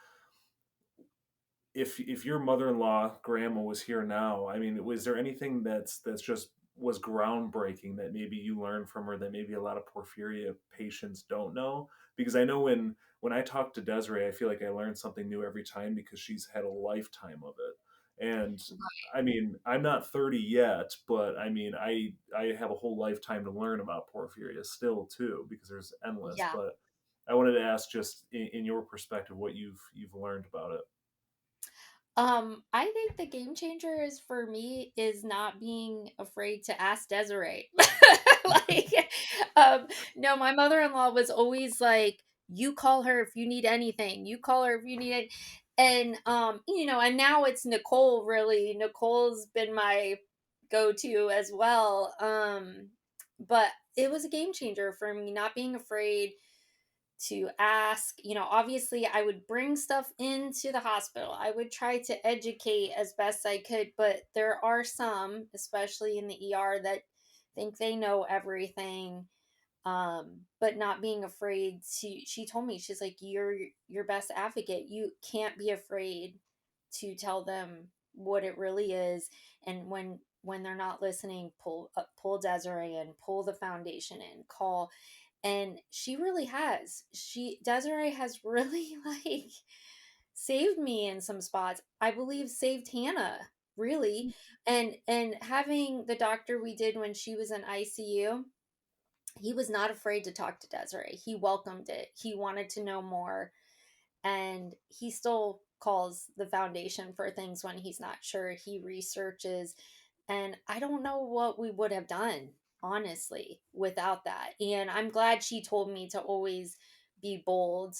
If your mother-in-law grandma was here now, I mean, was there anything that's just was groundbreaking that maybe you learned from her that maybe a lot of porphyria patients don't know? Because I know when I talk to Desiree, I feel like I learn something new every time because she's had a lifetime of it. And I mean, I'm not 30 yet, but I mean, I have a whole lifetime to learn about porphyria still too because there's endless. Yeah. But I wanted to ask just in your perspective what you've learned about it. I think the game changer is for me is not being afraid to ask Desiree. Like, um, no, my mother-in-law was always like, you call her if you need anything. You call her if you need it. And you know, and now it's Nicole, really. Nicole's been my go-to as well. But it was a game changer for me, not being afraid to ask. You know, obviously I would bring stuff into the hospital. I would try to educate as best I could, but there are some, especially in the ER, that think they know everything. But not being afraid to, she told me, she's like, you're your best advocate. You can't be afraid to tell them what it really is. And when they're not listening, pull Desiree in, pull the foundation in, call. And she really has, she Desiree has really like saved me in some spots. I believe saved Hannah, really. And having the doctor we did when she was in ICU, he was not afraid to talk to Desiree. He welcomed it. He wanted to know more. And he still calls the foundation for things when he's not sure. He researches. And I don't know what we would have done, honestly, without that. And I'm glad she told me to always be bold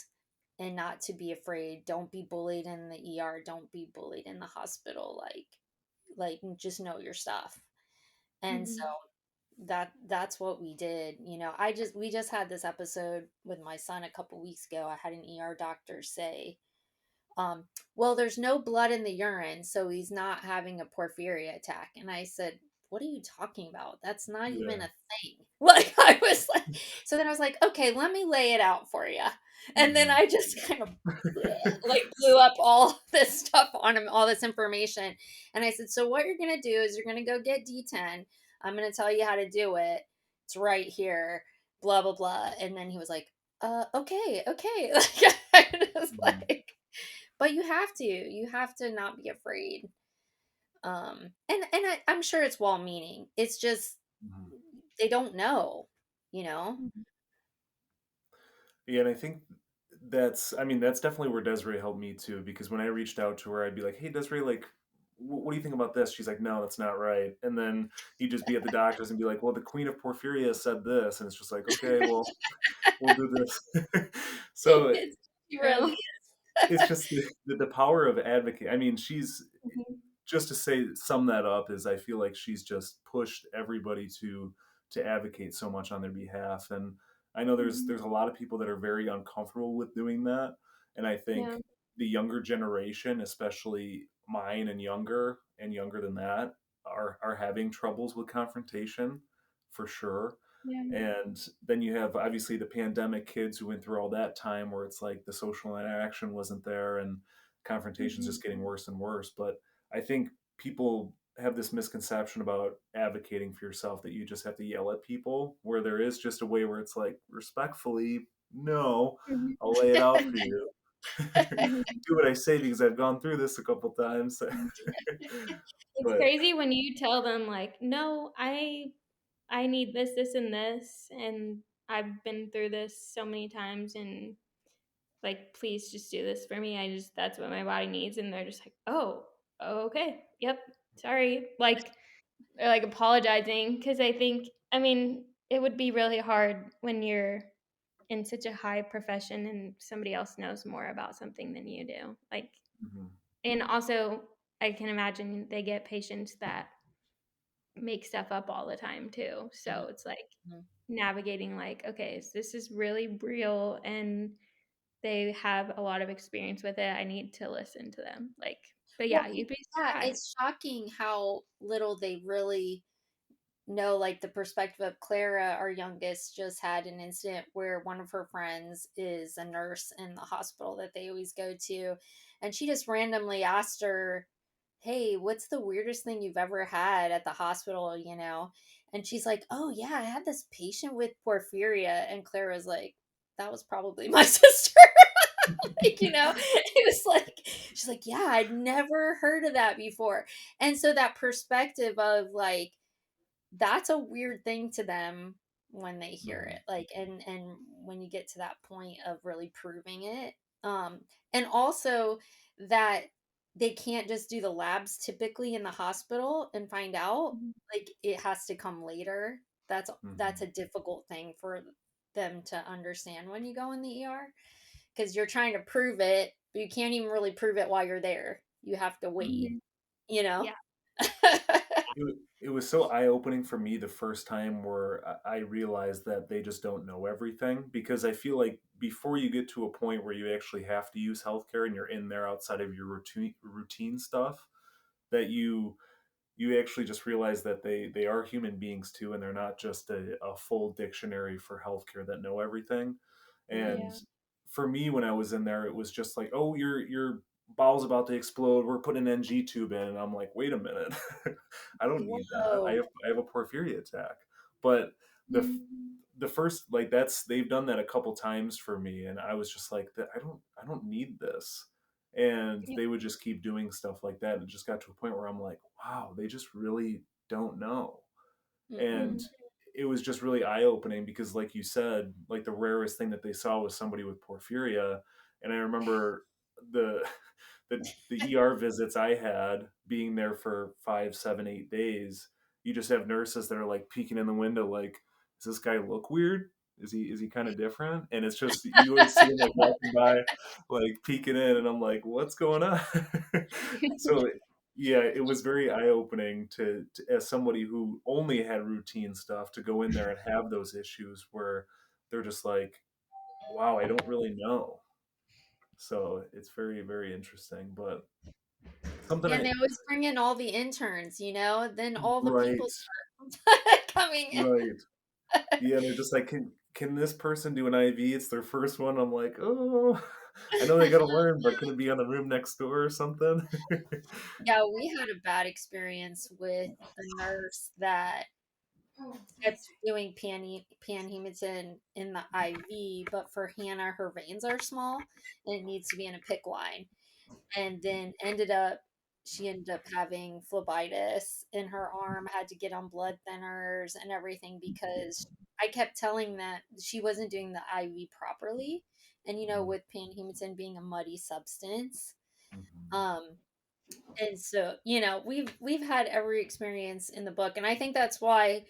and not to be afraid. Don't be bullied in the ER. Don't be bullied in the hospital. Like just know your stuff. And so Mhm. that's what we did. You know, we just had this episode with my son a couple weeks ago. I had an ER doctor say, um, well, there's no blood in the urine, so he's not having a porphyria attack. And I said, what are you talking about? That's not even Yeah. a thing. Like, I was like, so then I was like, okay, let me lay it out for you. And then Mhm. I just kind of like blew up all this stuff on him, all this information. And I said, so what you're going to do is you're going to go get D10. I'm going to tell you how to do it. It's right here, blah, blah, blah. And then he was like, okay, okay. Like, I was Mhm. like, but you have to not be afraid. I'm sure it's well meaning. It's just, Mhm. they don't know, you know? Mhm. Yeah, and I think that's definitely where Desiree helped me too, because when I reached out to her, I'd be like, "Hey, Desiree, like, what do you think about this?" She's like, "No, that's not right." And then he'd just be at the doctor's and be like, "Well, the Queen of Porphyria said this," and it's just like, "Okay, well, we'll do this." So It's really True. it's just the power of advocate. I mean, she's Mhm. just to say sum that up is I feel like she's just pushed everybody to advocate so much on their behalf, and I know Mhm. there's a lot of people that are very uncomfortable with doing that, and I think Yeah. the younger generation, especially mine and younger than that, are having troubles with confrontation for sure. Yeah. And then you have obviously the pandemic kids who went through all that time where it's like the social interaction wasn't there and confrontation's Mhm. just getting worse and worse. But I think people have this misconception about advocating for yourself that you just have to yell at people, where there is just a way where it's like, respectfully, no, Mhm. I'll lay it out for you. Mhm. Do what I say because I've gone through this a couple times. It's But crazy when you tell them like, "No, I need this, this, and this, and I've been through this so many times, and like, please just do this for me. I just that's what my body needs." And they're just like, "Oh, okay, yep, sorry." Like, they're like apologizing because I think, I mean, it would be really hard when you're in such a high profession and somebody else knows more about something than you do. Like, mhm, and also, I can imagine they get patients that make stuff up all the time too. So it's like Mhm. navigating, like, okay, so this is really real and they have a lot of experience with it. I need to listen to them. Like, but Well, yeah, you'd be yeah, surprised. it's shocking how little they really know. Like the perspective of Clara, our youngest, just had an incident where one of her friends is a nurse in the hospital that they always go to. And she just randomly asked her, "Hey, what's the weirdest thing you've ever had at the hospital?" And she's like, "Oh, yeah, I had this patient with porphyria." And Clara's like, "That was probably my sister." Like, it was like, she's like, "Yeah, I'd never heard of that before." And so that perspective of like, that's a weird thing to them when they hear mhm, it. Like, and when you get to that point of really proving it. And also that they can't just do the labs typically in the hospital and find out. Mhm. Like, it has to come later. That's mhm, a difficult thing for them to understand when you go in the ER, because you're trying to prove it, but you can't even really prove it while you're there. You have to wait, mhm. Mhm. you know? Yeah. It was so eye opening for me the first time where I realized that they just don't know everything, because I feel like before you get to a point where you actually have to use healthcare and you're in there outside of your routine stuff, that you actually just realize that they are human beings too, and they're not just a full dictionary for healthcare that know everything. And Yeah. for me, when I was in there, it was just like, oh, your bowel's about to explode. We're putting an NG tube in, and I'm like, wait a minute, I don't need that. Whoa. I have a porphyria attack. But the Mhm. the first, like, that's they've done that a couple times for me, and I was just like, that I don't need this. And Yeah. they would just keep doing stuff like that. It just got to a point where I'm like, wow, they just really don't know. And Mm-mm. Mhm. it was just really eye opening because, like you said, like the rarest thing that they saw was somebody with porphyria. And I remember the the ER visits I had, being there for 5, 7, 8 days. You just have nurses that are like peeking in the window, like, does this guy look weird? Is he kind of different? And it's just you always see him like walking by, like peeking in, and I'm like, what's going on? So yeah, it was very eye opening to as somebody who only had routine stuff to go in there and have those issues where they're just like, wow, I don't really know. So it's very, very interesting. But something Yeah, and I they always bring in all the interns, then all the people right, start coming in. right. Yeah, they're just like, can this person do an IV? It's their first one. I'm like, oh, I know they got to learn, but can it be on the room next door or something? Yeah, we had a bad experience with a nurse that kept doing panhematin in the IV, but for Hannah, her veins are small and it needs to be in a PICC line. And then she ended up having phlebitis in her arm, had to get on blood thinners and everything because I kept telling that she wasn't doing the IV properly. And with panhematin being a muddy substance, um, and so we've had every experience in the book, and I think that's why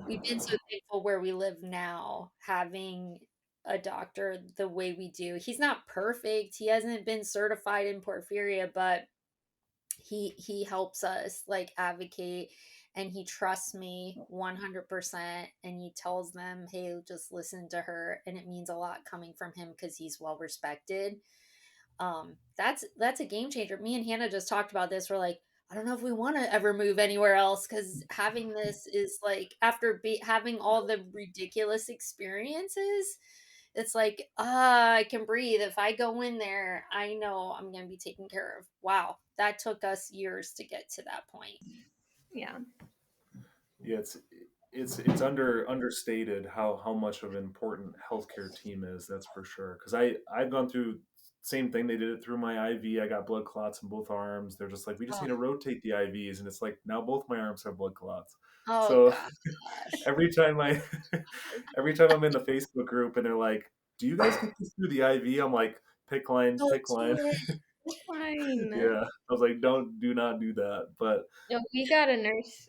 we've been so thankful where we live now, having a doctor the way we do. He's not perfect. He hasn't been certified in porphyria, but he helps us like advocate, and he trusts me 100%, and he tells them, "Hey, just listen to her." And it means a lot coming from him because he's well respected. That's a game changer. Me and Hannah just talked about this. We're like, I don't know if we want to ever move anywhere else because having this is like after having all the ridiculous experiences, it's like I can breathe. If I go in there, I know I'm going to be taken care of. Wow, that took us years to get to that point. Yeah. Yeah, it's understated how much of an important healthcare team is. That's for sure. Because I've gone through same thing. They did it through my IV. I got blood clots in both arms. They're just like, we just Oh, need to rotate the IVs, and it's like now both my arms have blood clots. oh So gosh. every time I every time I'm in the Facebook group and they're like, "Do you guys get this through the IV?" I'm like, "Pick line, Don't pick line." do it. Fine. Yeah, I was like, do not do that." But No, we got a nurse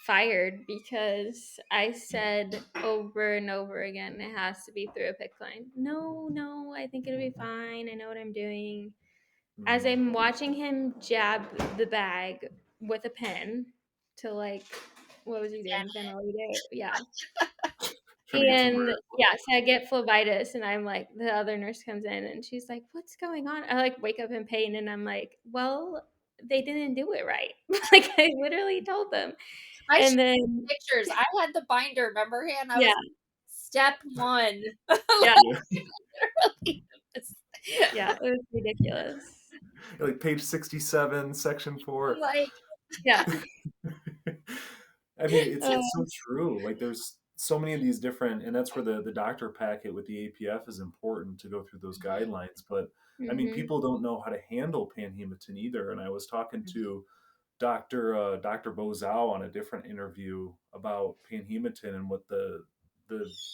fired because I said over and over again it has to be through a PICC line. No, I think it'll be fine. I know what I'm doing. As I'm watching him jab the bag with a pen to like, what was he doing? Ventilate it. Yeah. trying to get some And breath. yeah, so I get phlebitis, and I'm like, the other nurse comes in and she's like, "What's going on?" I like wake up in pain, and I'm like, "Well, they didn't do it right." Like I literally told them. I showed And then pictures. I had the binder. Remember, Hannah? I yeah, was step one. yeah, Yeah. Literally. yeah, it was ridiculous. Like page 67, section 4. Like, Yeah. I mean, Uh, it's so true. Like there's so many of these different, and that's where the doctor packet with the APF is important to go through those guidelines. But I mean, mhm. people don't know how to handle panhematin either. And I was talking to Dr. Bozau on a different interview about panhematin, and what the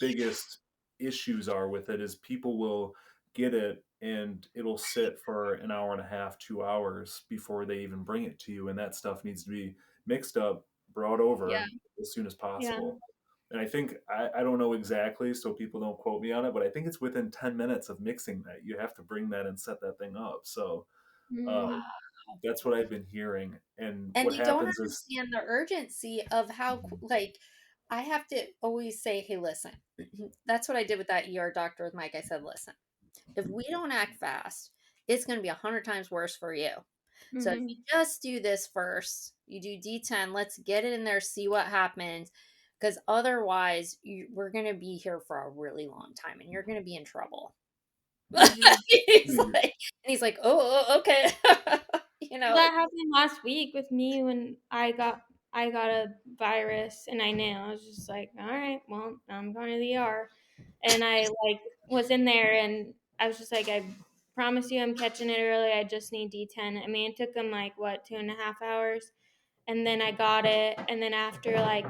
biggest issues are with it is people will get it and it'll sit for an hour and a half, 2 hours before they even bring it to you, and that stuff needs to be mixed up, brought Yeah, over as soon as yeah. possible. And I think I don't know exactly, so people don't quote me on it, but I think it's within 10 minutes of mixing that you have to bring that and set that thing up. So Mm, um, that's what I've been hearing. And and what they don't happens is, understand the urgency of how, like, I have to always say, hey, listen, that's what I did with that ER doctor with Mike. I said, listen, if we don't act fast, it's going to be 100 times worse for you. So if you mhm. just do this first, you do D10, let's get it in there, see what happens. Because otherwise, we're going to be here for a really long time and you're going to be in trouble. Mhm. He's like, oh, okay. Well, that happened last week with me when I got a virus, and I knew. I was just like, all right, well, I'm going to the ER. And I like was in there, and I was just like, I promise you I'm catching it early. I just need D10. I mean, it took them like what, 2.5 hours. And then I got it, and then after like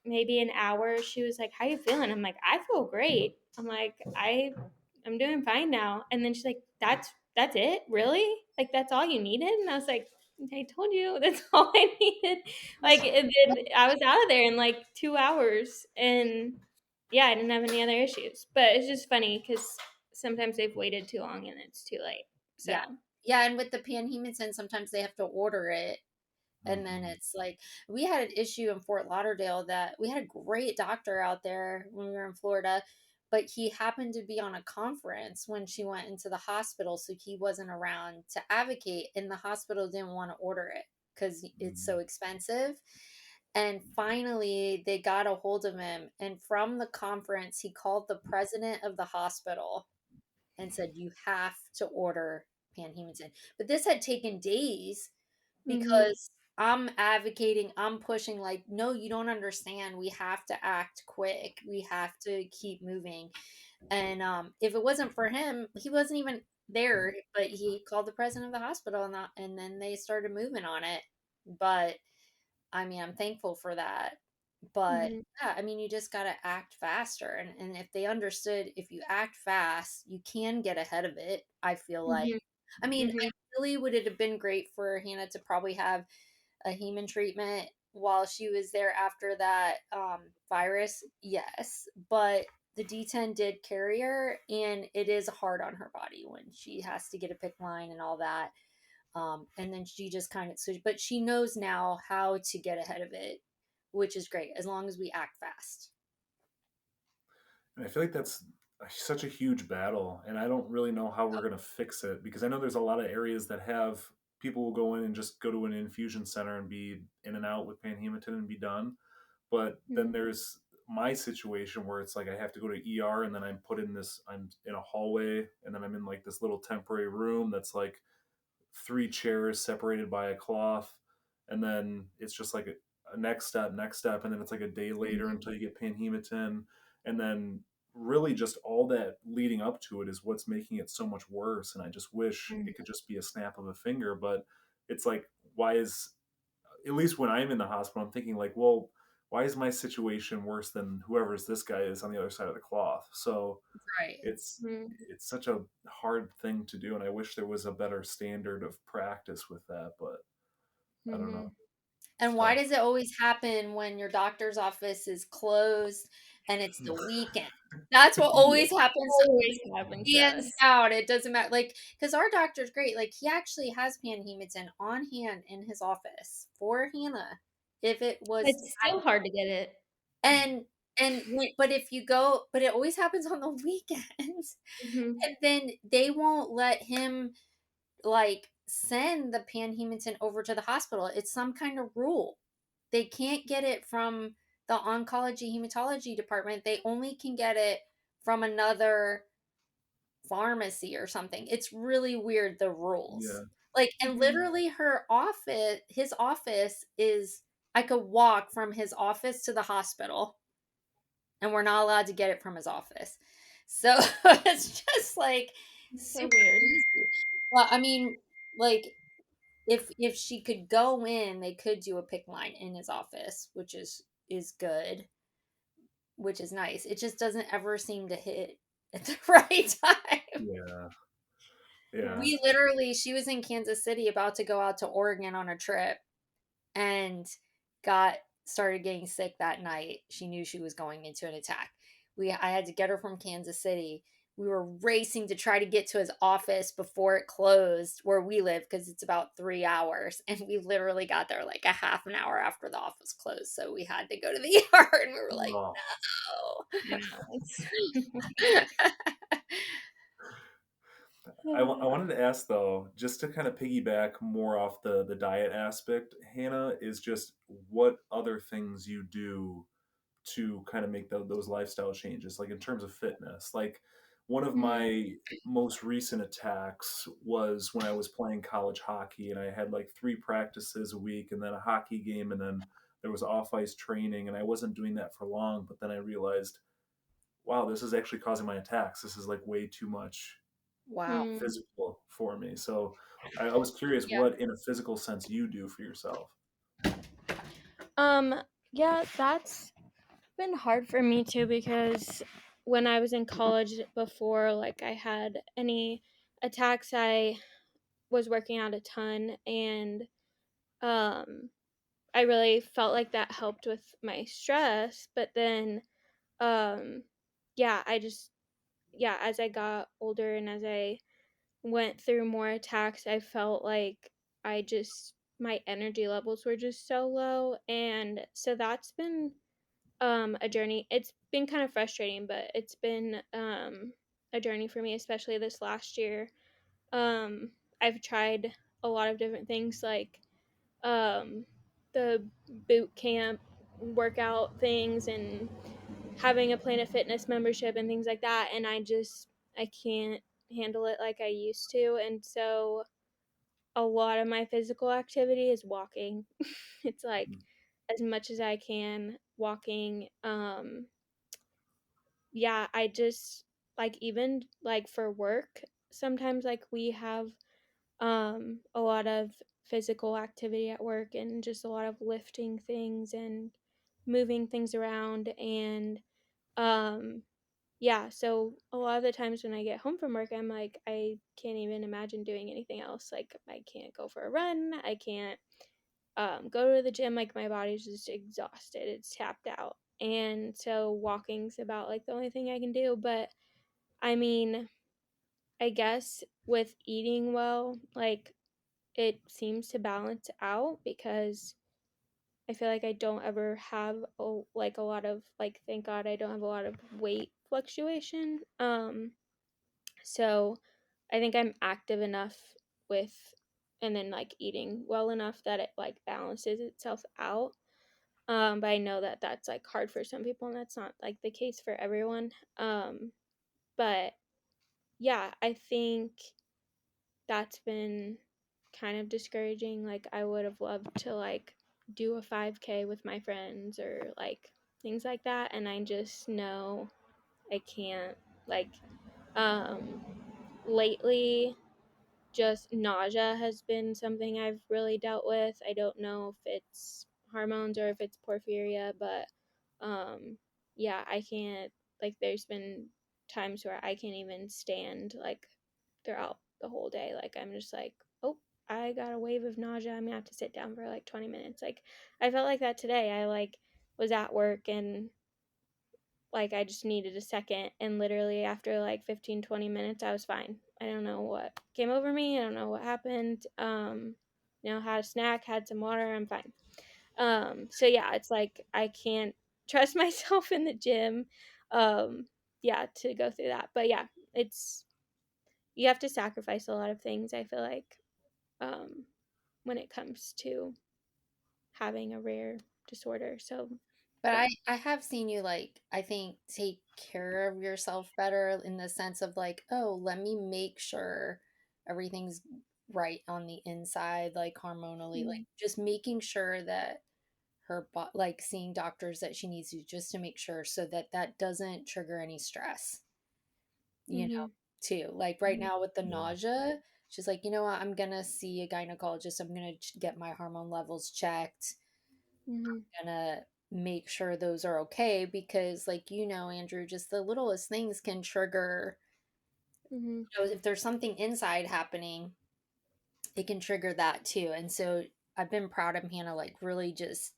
maybe an hour, she was like, "How you feeling?" I'm like, "I feel great." I'm like, I'm doing fine now. And then she's like, "That's it, really? Like that's all you needed?" And I was like, "I told you that's all I needed." Like, and then I was out of there in like 2 hours, and yeah, I didn't have any other issues. But it's just funny because sometimes they've waited too long and it's too late. So Yeah. Yeah. And with the panhematin, sometimes they have to order it. And then Mhm. it's like, we had an issue in Fort Lauderdale that we had a great doctor out there when we were in Florida, but he happened to be on a conference when she went into the hospital. So he wasn't around to advocate, and the hospital didn't want to order it because it's so expensive. And finally, they got a hold of him. And from the conference, he called the president of the hospital and said, "You have to order panhematin." But this had taken days mhm. because I'm advocating, I'm pushing, like, no, you don't understand. We have to act quick. We have to keep moving. And if it wasn't for him, he wasn't even there, but he called the president of the hospital, and then they started moving on it. But I mean, I'm thankful for that. But Mm-hmm. yeah, I mean, you just got to act faster. And if they understood, if you act fast, you can get ahead of it, I feel like. Mm-hmm. I mean, Mm-hmm. ideally, would it have been great for Hannah to probably have a heman treatment while she was there after that virus? Yes. But the D10 did carry her, and it is hard on her body when she has to get a pick line and all that. And then she just kind of, so, but she knows now how to get ahead of it, which is great as long as we act fast. And I feel like that's such a huge battle, and I don't really know how we're going to fix it, because I know there's a lot of areas that have people will go in and just go to an infusion center and be in and out with panhematin and be done. But then there's my situation where it's like I have to go to ER, and then I'm in a hallway, and then I'm in like this little temporary room that's like 3 chairs separated by a cloth, and then it's just like a next step, and then it's like a day later Mm-hmm. until you get panhematin, and then really just all that leading up to it is what's making it so much worse. And I just wish it could just be a snap of a finger, but it's like, why is, at least when I'm in the hospital, I'm thinking like, well, why is my situation worse than whoever's this guy is on the other side of the cloth? So Right. it's Mm-hmm. it's such a hard thing to do, and I wish there was a better standard of practice with that, but I don't Mm-hmm. know. It's And why tough. does it always happen when your doctor's office is closed and it's the weekend? That's what Yeah. always happens, Always happens to hands us. down. It doesn't matter. Like, because our doctor's great. Like, he actually has panhematin on hand in his office for Hannah if it was. It's still hard to get it. And but if you go, but it always happens on the weekends. Mm-hmm. And then they won't let him like send the panhematin over to the hospital. It's some kind of rule. They can't get it from the oncology hematology department. They only can get it from another pharmacy or something. It's really weird, the rules. Yeah. Like, and Mm-hmm. literally his office is, I could walk from his office to the hospital, and we're not allowed to get it from his office. So it's just like So super weird. easy. Well, I mean, like, if she could go in, they could do a pick line in his office, which is good, which is nice. It just doesn't ever seem to hit at the right time. Yeah. Yeah. We literally, she was in Kansas City about to go out to Oregon on a trip, and got started getting sick that night. She knew she was going into an attack. I had to get her from Kansas City. We were racing to try to get to his office before it closed where we live, because it's about 3 hours, and we literally got there like a half an hour after the office closed. So we had to go to the ER, and we were like, Oh. I wanted to ask though, just to kind of piggyback more off the diet aspect, Hannah, is just what other things you do to kind of make those lifestyle changes, like in terms of fitness. Like one of Mm-hmm. my most recent attacks was when I was playing college hockey, and I had like 3 practices a week and then a hockey game, and then there was off ice training, and I wasn't doing that for long. But then I realized, wow, this is actually causing my attacks. This is like way too much wow. Mm. physical for me. So I was curious Yeah. what, in a physical sense, you do for yourself. Um, yeah, that's been hard for me too, because when I was in college before like I had any attacks, I was working out a ton, and um I really felt like that helped with my stress. But then um yeah, as I got older and as I went through more attacks, I felt like my energy levels were just so low, and so that's been a journey. It's been kind of frustrating, but it's been a journey for me, especially this last year. I've tried a lot of different things, like um the boot camp workout things and having a Planet Fitness membership and things like that, and I can't handle it like I used to. And so a lot of my physical activity is walking. It's like as much as I can walking. Yeah, I just like even like for work, sometimes like we have a lot of physical activity at work and just a lot of lifting things and moving things around and um yeah, so a lot of the times when I get home from work, I'm like, I can't even imagine doing anything else. Like, I can't go for a run. I can't go to the gym. Like, my body's just exhausted. It's tapped out. And so walking's about like the only thing I can do. But I mean, I guess with eating well, like, it seems to balance out because I feel like I don't ever have like a lot of like, thank God I don't have a lot of weight fluctuation. So I think I'm active enough with, and then like eating well enough that it like balances itself out. But I know that that's like hard for some people, and that's not like the case for everyone. But yeah, I think that's been kind of discouraging. Like, I would have loved to like do a 5K with my friends or like things like that, and I just know I can't. Like, um, lately, just nausea has been something I've really dealt with. I don't know if it's hormones or if it's porphyria, but yeah, I can't, like, there's been times where I can't even stand like throughout the whole day. Like, I'm just like, oh, I got a wave of nausea. I'm gonna have to sit down for like 20 minutes. Like, I felt like that today. I like was at work and like I just needed a second, and literally after like 15-20 minutes I was fine. I don't know what came over me. I don't know what happened. Had a snack, had some water, I'm fine. So yeah, it's like I can't trust myself in the gym. Yeah, to go through that. But yeah, it's, you have to sacrifice a lot of things, I feel like, um when it comes to having a rare disorder. So But yeah. I have seen you, like, I think, take care of yourself better in the sense of like, oh, let me make sure everything's right on the inside, like hormonally, like Mm-hmm. just making sure that like seeing doctors that she needs to, just to make sure so that that doesn't trigger any stress, Mm-hmm. too. Like right now with the Yeah. nausea, she's like, you know what, I'm gonna see a gynecologist. I'm gonna get my hormone levels checked. Mm-hmm. Gonna make sure those are okay because, like, Andrew, just the littlest things can trigger, Mm-hmm. if there's something inside happening, it can trigger that too. And so I've been proud of Hannah, like, really just,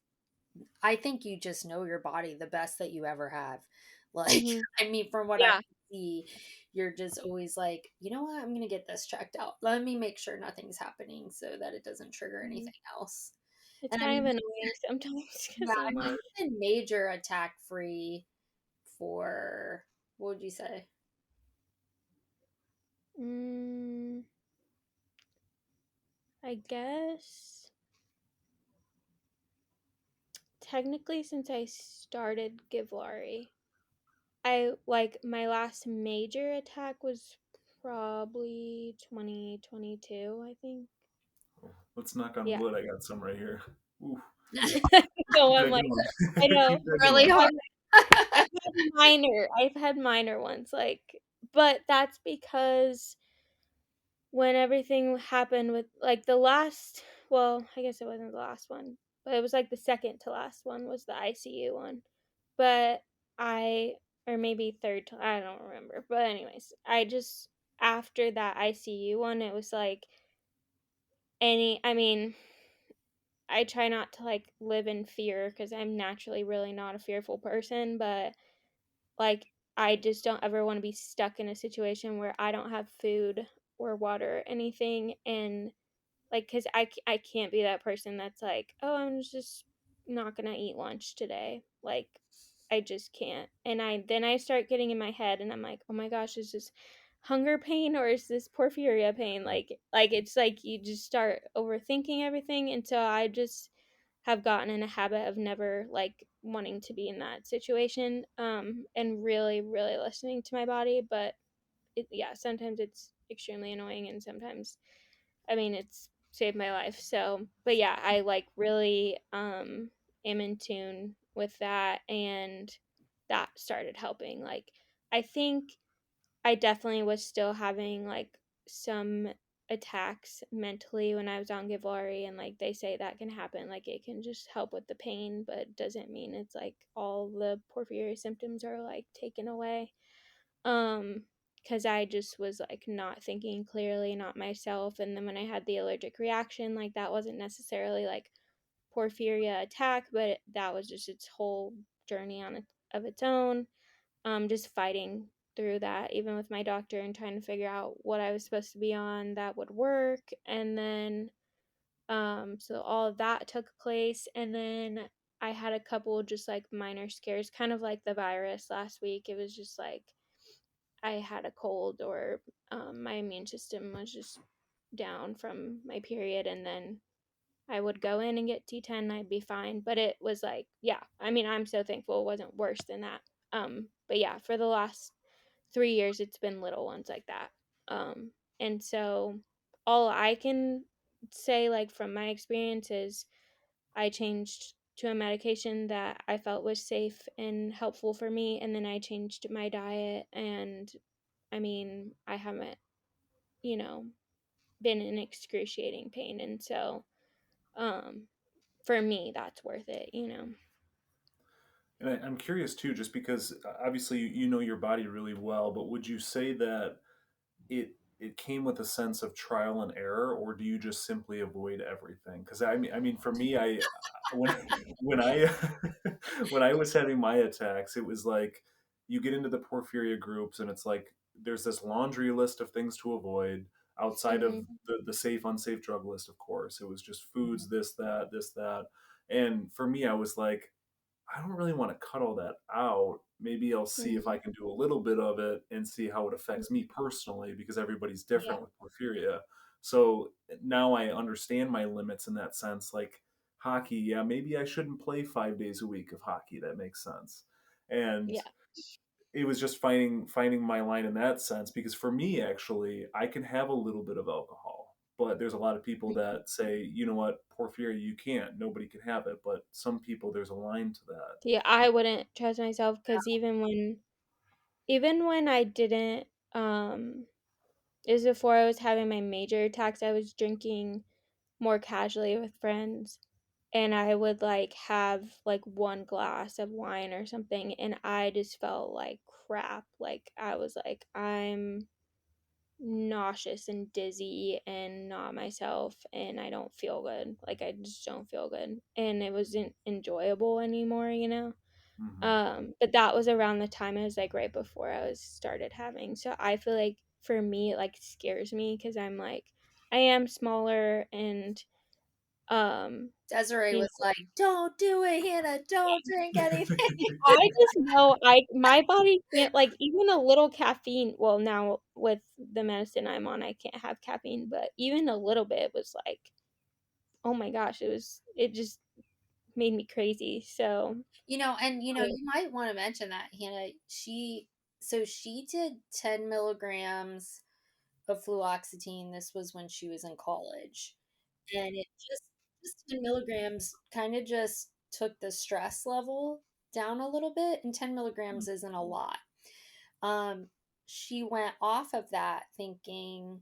I think you just know your body the best that you ever have. Like, Mm-hmm. I mean, from what I Yeah. can see, you're just always like, you know what, I'm gonna get this checked out. Let me make sure nothing's happening so that it doesn't trigger Mm-hmm. anything else. It's And I kind of mean, annoying sometimes yeah, because I'm you've like, been major attack free for, what would you say? mm, I guess technically since I started Givlaari, I like my last major attack was probably 2022, I think. Let's knock on Yeah. wood. I got some right here. Ooh, So keep I'm that like, I going. know. Keep that Really going. hard. I've had minor ones, like, but that's because when everything happened with like the last, well, I guess it wasn't the last one, but it was like the second to last one was the ICU one. But I, or maybe third to, I don't remember. But anyways, I just, after that ICU one, it was like I mean, I try not to like live in fear because I'm naturally really not a fearful person, but like I just don't ever want to be stuck in a situation where I don't have food or water or anything. And like, because I can't be that person that's like, oh, I'm just not gonna eat lunch today. Like, I just can't. And I start getting in my head and I'm like, oh my gosh, is this hunger pain or is this porphyria pain? Like it's like you just start overthinking everything. And so I just have gotten in a habit of never like wanting to be in that situation, and really, really listening to my body. But yeah, sometimes it's extremely annoying, and sometimes, I mean, it's saved my life. So, but yeah, I like really am in tune with that, and that started helping. Like, I think I definitely was still having like some attacks mentally when I was on Givlaari, and like they say that can happen. Like it can just help with the pain, but doesn't mean it's like all the porphyria symptoms are like taken away. Because I just was like not thinking clearly, not myself. And then when I had the allergic reaction, like that wasn't necessarily like porphyria attack, but that was just its whole journey on it of its own. Just fighting through that, even with my doctor, and trying to figure out what I was supposed to be on that would work. And then, so all of that took place. And then I had a couple just like minor scares, kind of like the virus last week. It was just like I had a cold, or my immune system was just down from my period. And then I would go in and get T10 and I'd be fine. But it was like, yeah, I mean, I'm so thankful it wasn't worse than that. But yeah, for the last 3 years, it's been little ones like that. And so all I can say, like, from my experience, is I changed to a medication that I felt was safe and helpful for me. And then I changed my diet. And I mean, I haven't, you know, been in excruciating pain. And so, um, for me, that's worth it. And I'm curious too, just because obviously you know your body really well, but would you say that it came with a sense of trial and error, or do you just simply avoid everything? Because I mean, for me, I when when I when I was having my attacks, it was like you get into the porphyria groups, and it's like there's this laundry list of things to avoid outside of Mm-hmm. the safe, unsafe drug list. Of course, it was just foods, this, that, and for me, I was like, I don't really want to cut all that out. Maybe I'll see if I Mm-hmm. can do a little bit of it and see how it affects me personally, because everybody's Yeah. different with porphyria. So now I understand my limits in that sense. Like hockey, yeah, maybe I shouldn't play 5 days a week of hockey. That makes sense. And Yeah. it was just finding my line in that sense, because for me, actually, I can have a little bit of alcohol, but there's a lot of people that say, you know what, porphyria, you can't, nobody can have it. But some people, there's a line to that. Yeah, I wouldn't trust myself, because even when I didn't, it was before I was having my major attacks. I was drinking more casually with friends, and I would like have like one glass of wine or something, and I just felt like crap. Like I was like, I'm nauseous and dizzy and not myself, and I don't feel good. Like I just don't feel good, and it wasn't enjoyable anymore. Hmm. But that was around the time, it was like right before I was started having. So I feel like for me it like scares me, because I'm like, I am smaller, and Desiree you was know, like, "Don't do it, Hannah. Don't drink anything." I just know my body can't, like, even a little caffeine. Well, now with the medicine I'm on, I can't have caffeine, but even a little bit was like, oh my gosh, it just made me crazy. So And I, you might want to mention that Hannah, she did 10 milligrams of fluoxetine. This was when she was in college, and it just 10 milligrams kind of just took the stress level down a little bit, and 10 milligrams isn't a lot. Um, she went off of that thinking,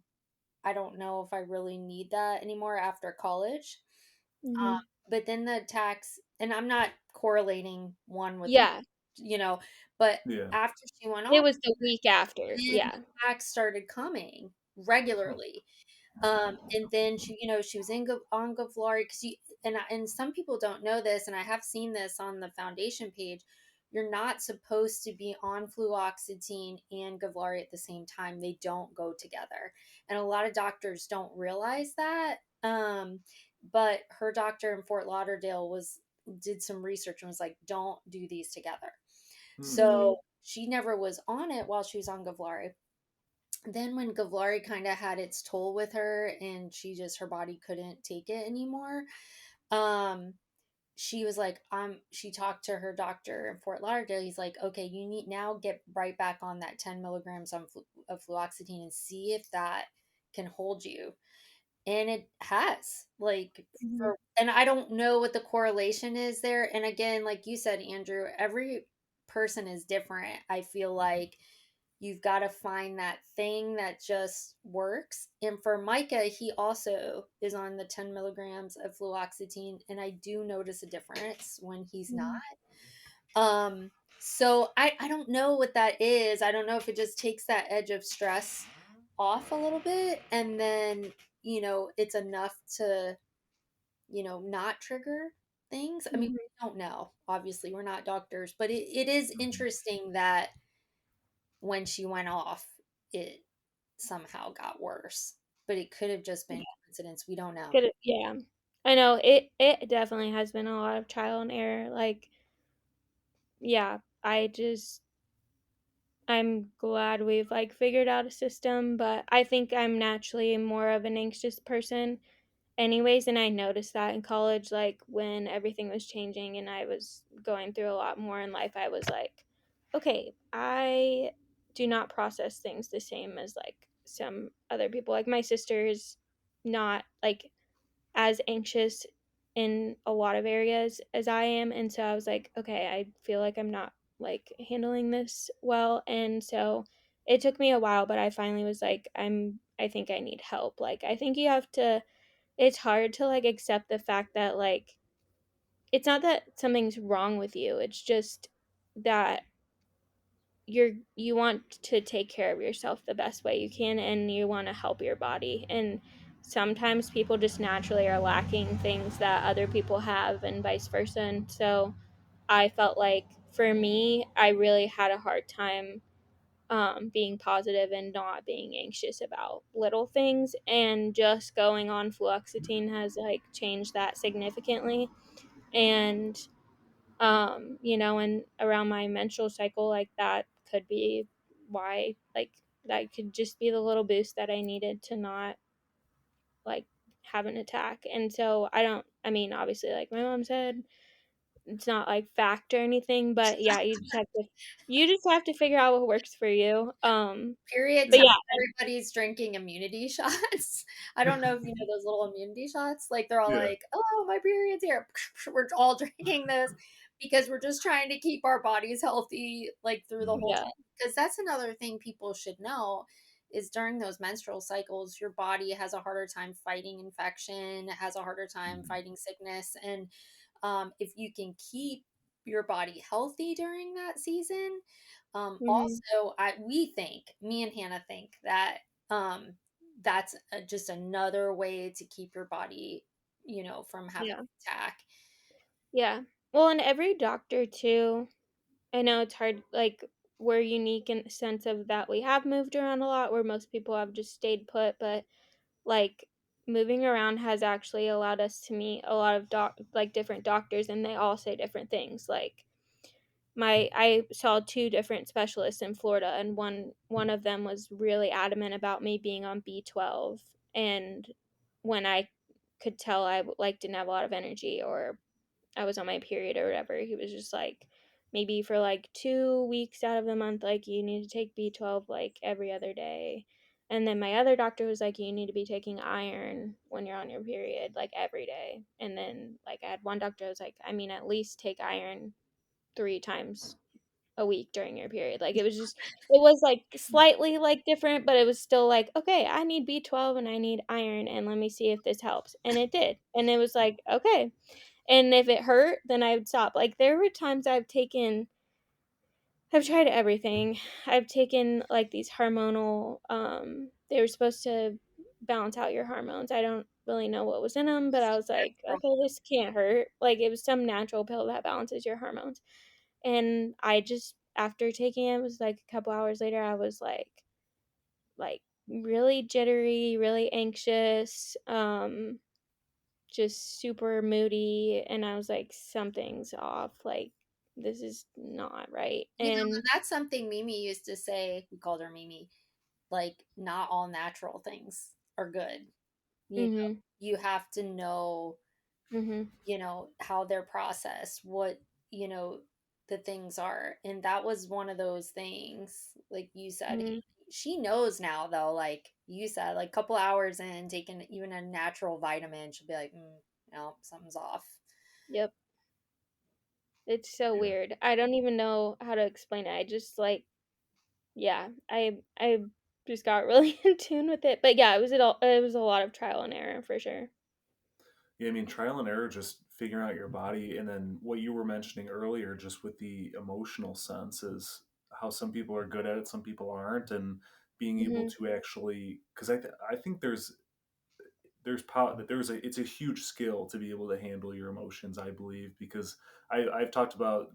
I don't know if I really need that anymore after college. Um, mhm. but then the attacks, and I'm not correlating one with the, Yeah, you know, but Yeah. after she went it off, was the week after. then Yeah. the attacks started coming regularly. And then she was on Givlaari, because and some people don't know this, and I have seen this on the foundation page. You're not supposed to be on fluoxetine and Givlaari at the same time. They don't go together, and a lot of doctors don't realize that. But her doctor in Fort Lauderdale did some research and was like, don't do these together. Hmm. Mhm. So she never was on it while she was on Givlaari. Then when Givlaari kind of had its toll with her, and her body couldn't take it anymore, um she was like, she talked to her doctor in Fort Lauderdale. He's like, okay, you need now get right back on that 10 milligrams of fluoxetine and see if that can hold you. And it has, like, Mhm. and I don't know what the correlation is there. And again, like you said, Andrew, every person is different. I feel like you've got to find that thing that just works. And for Micah, he also is on the 10 milligrams of fluoxetine, and I do notice a difference when he's not. Mhm. Um, so I don't know what that is. I don't know if it just takes that edge of stress off a little bit, and then, it's enough to, not trigger things. I mean, Mhm. we don't know. Obviously, we're not doctors, but it is interesting that when she went off, it somehow got worse. But it could have just been coincidence. We don't know. Yeah. I know it definitely has been a lot of trial and error. Like, yeah, I'm glad we've like figured out a system, but I think I'm naturally more of an anxious person anyways, and I noticed that in college, like when everything was changing and I was going through a lot more in life, I was like, okay, I do not process things the same as like some other people. Like my sister is not like as anxious in a lot of areas as I am. And so I was like, okay, I feel like I'm not like handling this well. And so it took me a while, but I finally was like, I think I need help. Like, I think you have to, it's hard to like accept the fact that like, it's not that something's wrong with you. It's just that you want to take care of yourself the best way you can and you want to help your body, and sometimes people just naturally are lacking things that other people have and vice versa. And so I felt like for me I really had a hard time being positive and not being anxious about little things, and just going on fluoxetine has like changed that significantly. And and around my menstrual cycle, like that could be why, like that could just be the little boost that I needed to not like have an attack. And so I mean, obviously, like my mom said, it's not like fact or anything, but yeah, you just have to figure out what works for you. Period But time. yeah. Everybody's drinking immunity shots. I don't know if you know those little immunity shots. Like they're all Yeah. like, "Oh, my period's here." We're all drinking this because we're just trying to keep our bodies healthy like through the whole Yeah. time. Because that's another thing people should know is during those menstrual cycles, your body has a harder time fighting infection, has a harder time fighting sickness, and if you can keep your body healthy during that season, Mhm. also, me and Hannah think that um, that's just another way to keep your body, from having Yeah. an attack. Yeah. Well, and every doctor too, I know it's hard, like, we're unique in the sense of that we have moved around a lot where most people have just stayed put, but like moving around has actually allowed us to meet a lot of different doctors, and they all say different things. Like I saw two different specialists in Florida, and one of them was really adamant about me being on B12, and when I could tell I like didn't have a lot of energy or I was on my period or whatever, he was just like, maybe for like 2 weeks out of the month, like you need to take B12 like every other day. And then my other doctor was like, you need to be taking iron when you're on your period, like every day. And then like I had one doctor who was like, I mean, at least take iron 3 times a week during your period. Like it was like slightly like different, but it was still like, okay, I need B12 and I need iron, and let me see if this helps. And it did. And it was like, okay, and if it hurt, then I would stop. Like there were times I've tried everything. I've taken like these hormonal they were supposed to balance out your hormones. I don't really know what was in them, but I was like, okay, this can't hurt. Like it was some natural pill that balances your hormones. And I just after taking it, it was like a couple hours later I was like really jittery, really anxious, just super moody, and I was like something's off, like this is not right. And And that's something Mimi used to say. We called her Mimi. Like, not all natural things are good. mhm. You have to know, Mhm. how they're processed, what, you know, the things are. And that was one of those things, like you said, Mhm. she knows now though, like you said, like a couple hours in, taking even a natural vitamin, she'll be like, no, something's off. Yep. It's so Yeah. weird. I don't even know how to explain it. I just like, yeah, I just got really in tune with it. But yeah, it was a lot of trial and error for sure. Yeah, I mean, trial and error, just figuring out your body. And then what you were mentioning earlier, just with the emotional sense, is how some people are good at it, some people aren't. And being able Mhm. to actually, because I think there's it's a huge skill to be able to handle your emotions, I believe, because I've talked about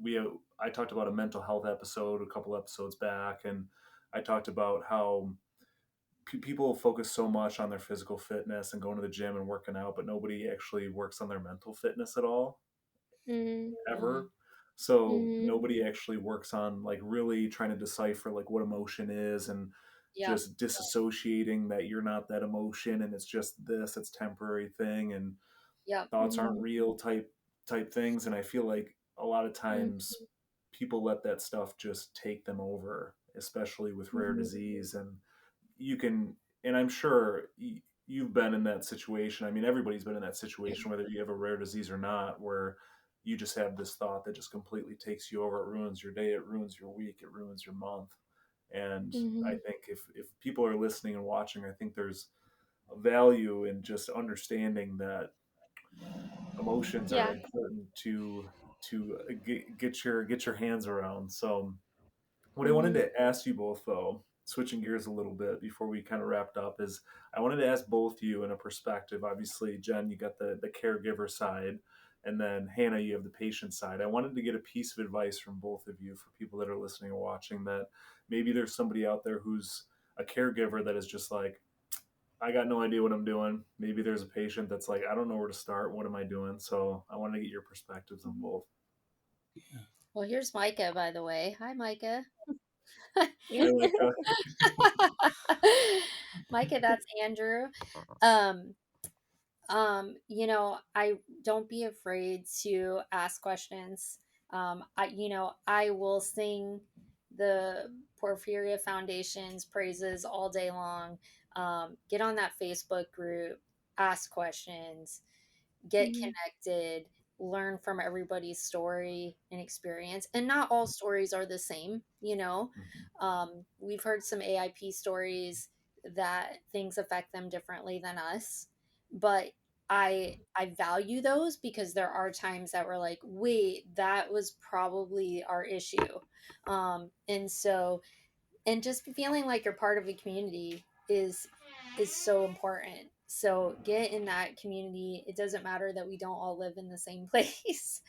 I talked about a mental health episode a couple episodes back, and I talked about how people focus so much on their physical fitness and going to the gym and working out, but nobody actually works on their mental fitness at all, Mhm. ever. So Mhm. nobody actually works on like really trying to decipher like what emotion is, and Yep. just disassociating that you're not that emotion and it's just this, it's temporary thing, and Yep. thoughts aren't Mhm. real type things. And I feel like a lot of Mhm. times people let that stuff just take them over, especially with rare Mhm. disease. And you can, and I'm sure you've been in that situation. I mean, everybody's been in that situation, whether you have a rare disease or not, where you just have this thought that just completely takes you over. It ruins your day, it ruins your week, it ruins your month. And I Mhm. think if people are listening and watching, I think there's a value in just understanding that emotions are Yeah. important to get your hands around. So what I wanted Mhm. to ask you both, though, switching gears a little bit before we kind of wrapped up, is I wanted to ask both you in a perspective. Obviously, Jen, you got the caregiver side, and then Hannah, you have the patient side. I wanted to get a piece of advice from both of you for people that are listening or watching, that maybe there's somebody out there who's a caregiver that is just like, I got no idea what I'm doing. Maybe there's a patient that's like, I don't know where to start. What am I doing? So I wanted to get your perspectives on both. Well, here's Micah, by the way. Hi, Micah. Hi, Micah. Micah, that's Andrew. Um, I don't be afraid to ask questions. I will sing the Porphyria Foundation's praises all day long. Get on that Facebook group, ask questions, get Mhm. connected, learn from everybody's story and experience. And not all stories are the same, you know. Mhm. We've heard some AIP stories that things affect them differently than us, but I value those because there are times that we're like, wait, that was probably our issue. And so, and just feeling like you're part of a community is so important. So get in that community. It doesn't matter that we don't all live in the same place.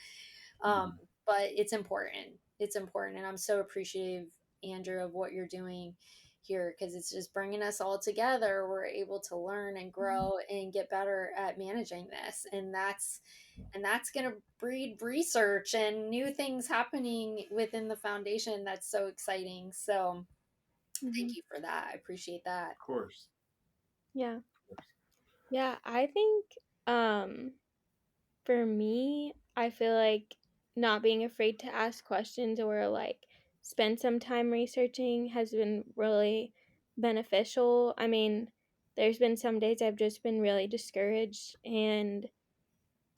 um, Mhm. but it's important. It's important, and I'm so appreciative, Andrew, of what you're doing here, because it's just bringing us all together. We're able to learn and grow and get better at managing this, and that's going to breed research and new things happening within the foundation. That's so exciting. So thank Mhm. you for that. I appreciate that. Of course. Yeah. Of course. Yeah, I think for me, I feel like not being afraid to ask questions or like spend some time researching has been really beneficial. I mean, there's been some days I've just been really discouraged and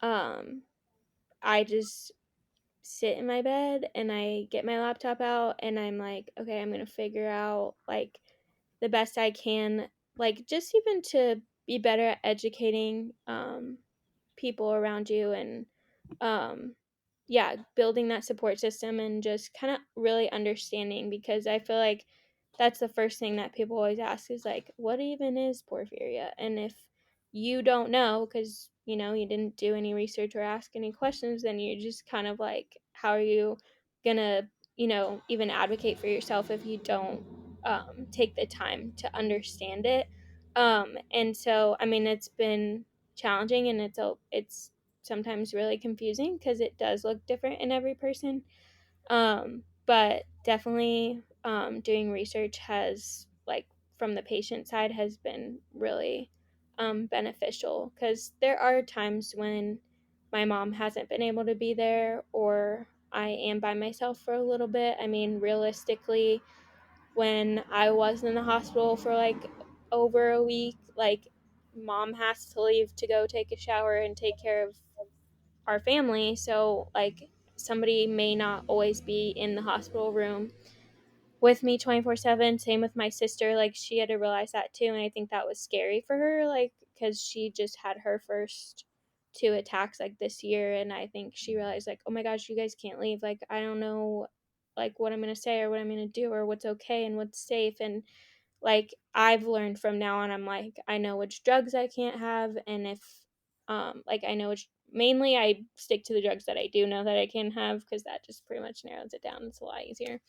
um I just sit in my bed and I get my laptop out and I'm like, okay, I'm going to figure out like the best I can, like just even to be better at educating people around you and um yeah, building that support system and just kind of really understanding, because I feel like that's the first thing that people always ask is like, what even is porphyria? And if you don't know because you didn't do any research or ask any questions, then you're just kind of like, how are you gonna even advocate for yourself if you don't take the time to understand it? And so I mean, it's been challenging and it's sometimes really confusing because it does look different in every person. But definitely doing research has, like, from the patient side, has been really beneficial, because there are times when my mom hasn't been able to be there or I am by myself for a little bit. I mean, realistically, when I was in the hospital for like over a week, like mom has to leave to go take a shower and take care of our family. So like somebody may not always be in the hospital room with me 24/7. Same with my sister. Like she had to realize that too. And I think that was scary for her, like, because she just had her first 2 attacks like this year. And I think she realized, like, oh my gosh, you guys can't leave. Like, I don't know, like, what I'm going to say or what I'm going to do or what's okay and what's safe. And like, I've learned from now on, I'm like, I know which drugs I can't have. And if, like, I know which, mainly I stick to the drugs that I do know that I can have because that just pretty much narrows it down. It's a lot easier.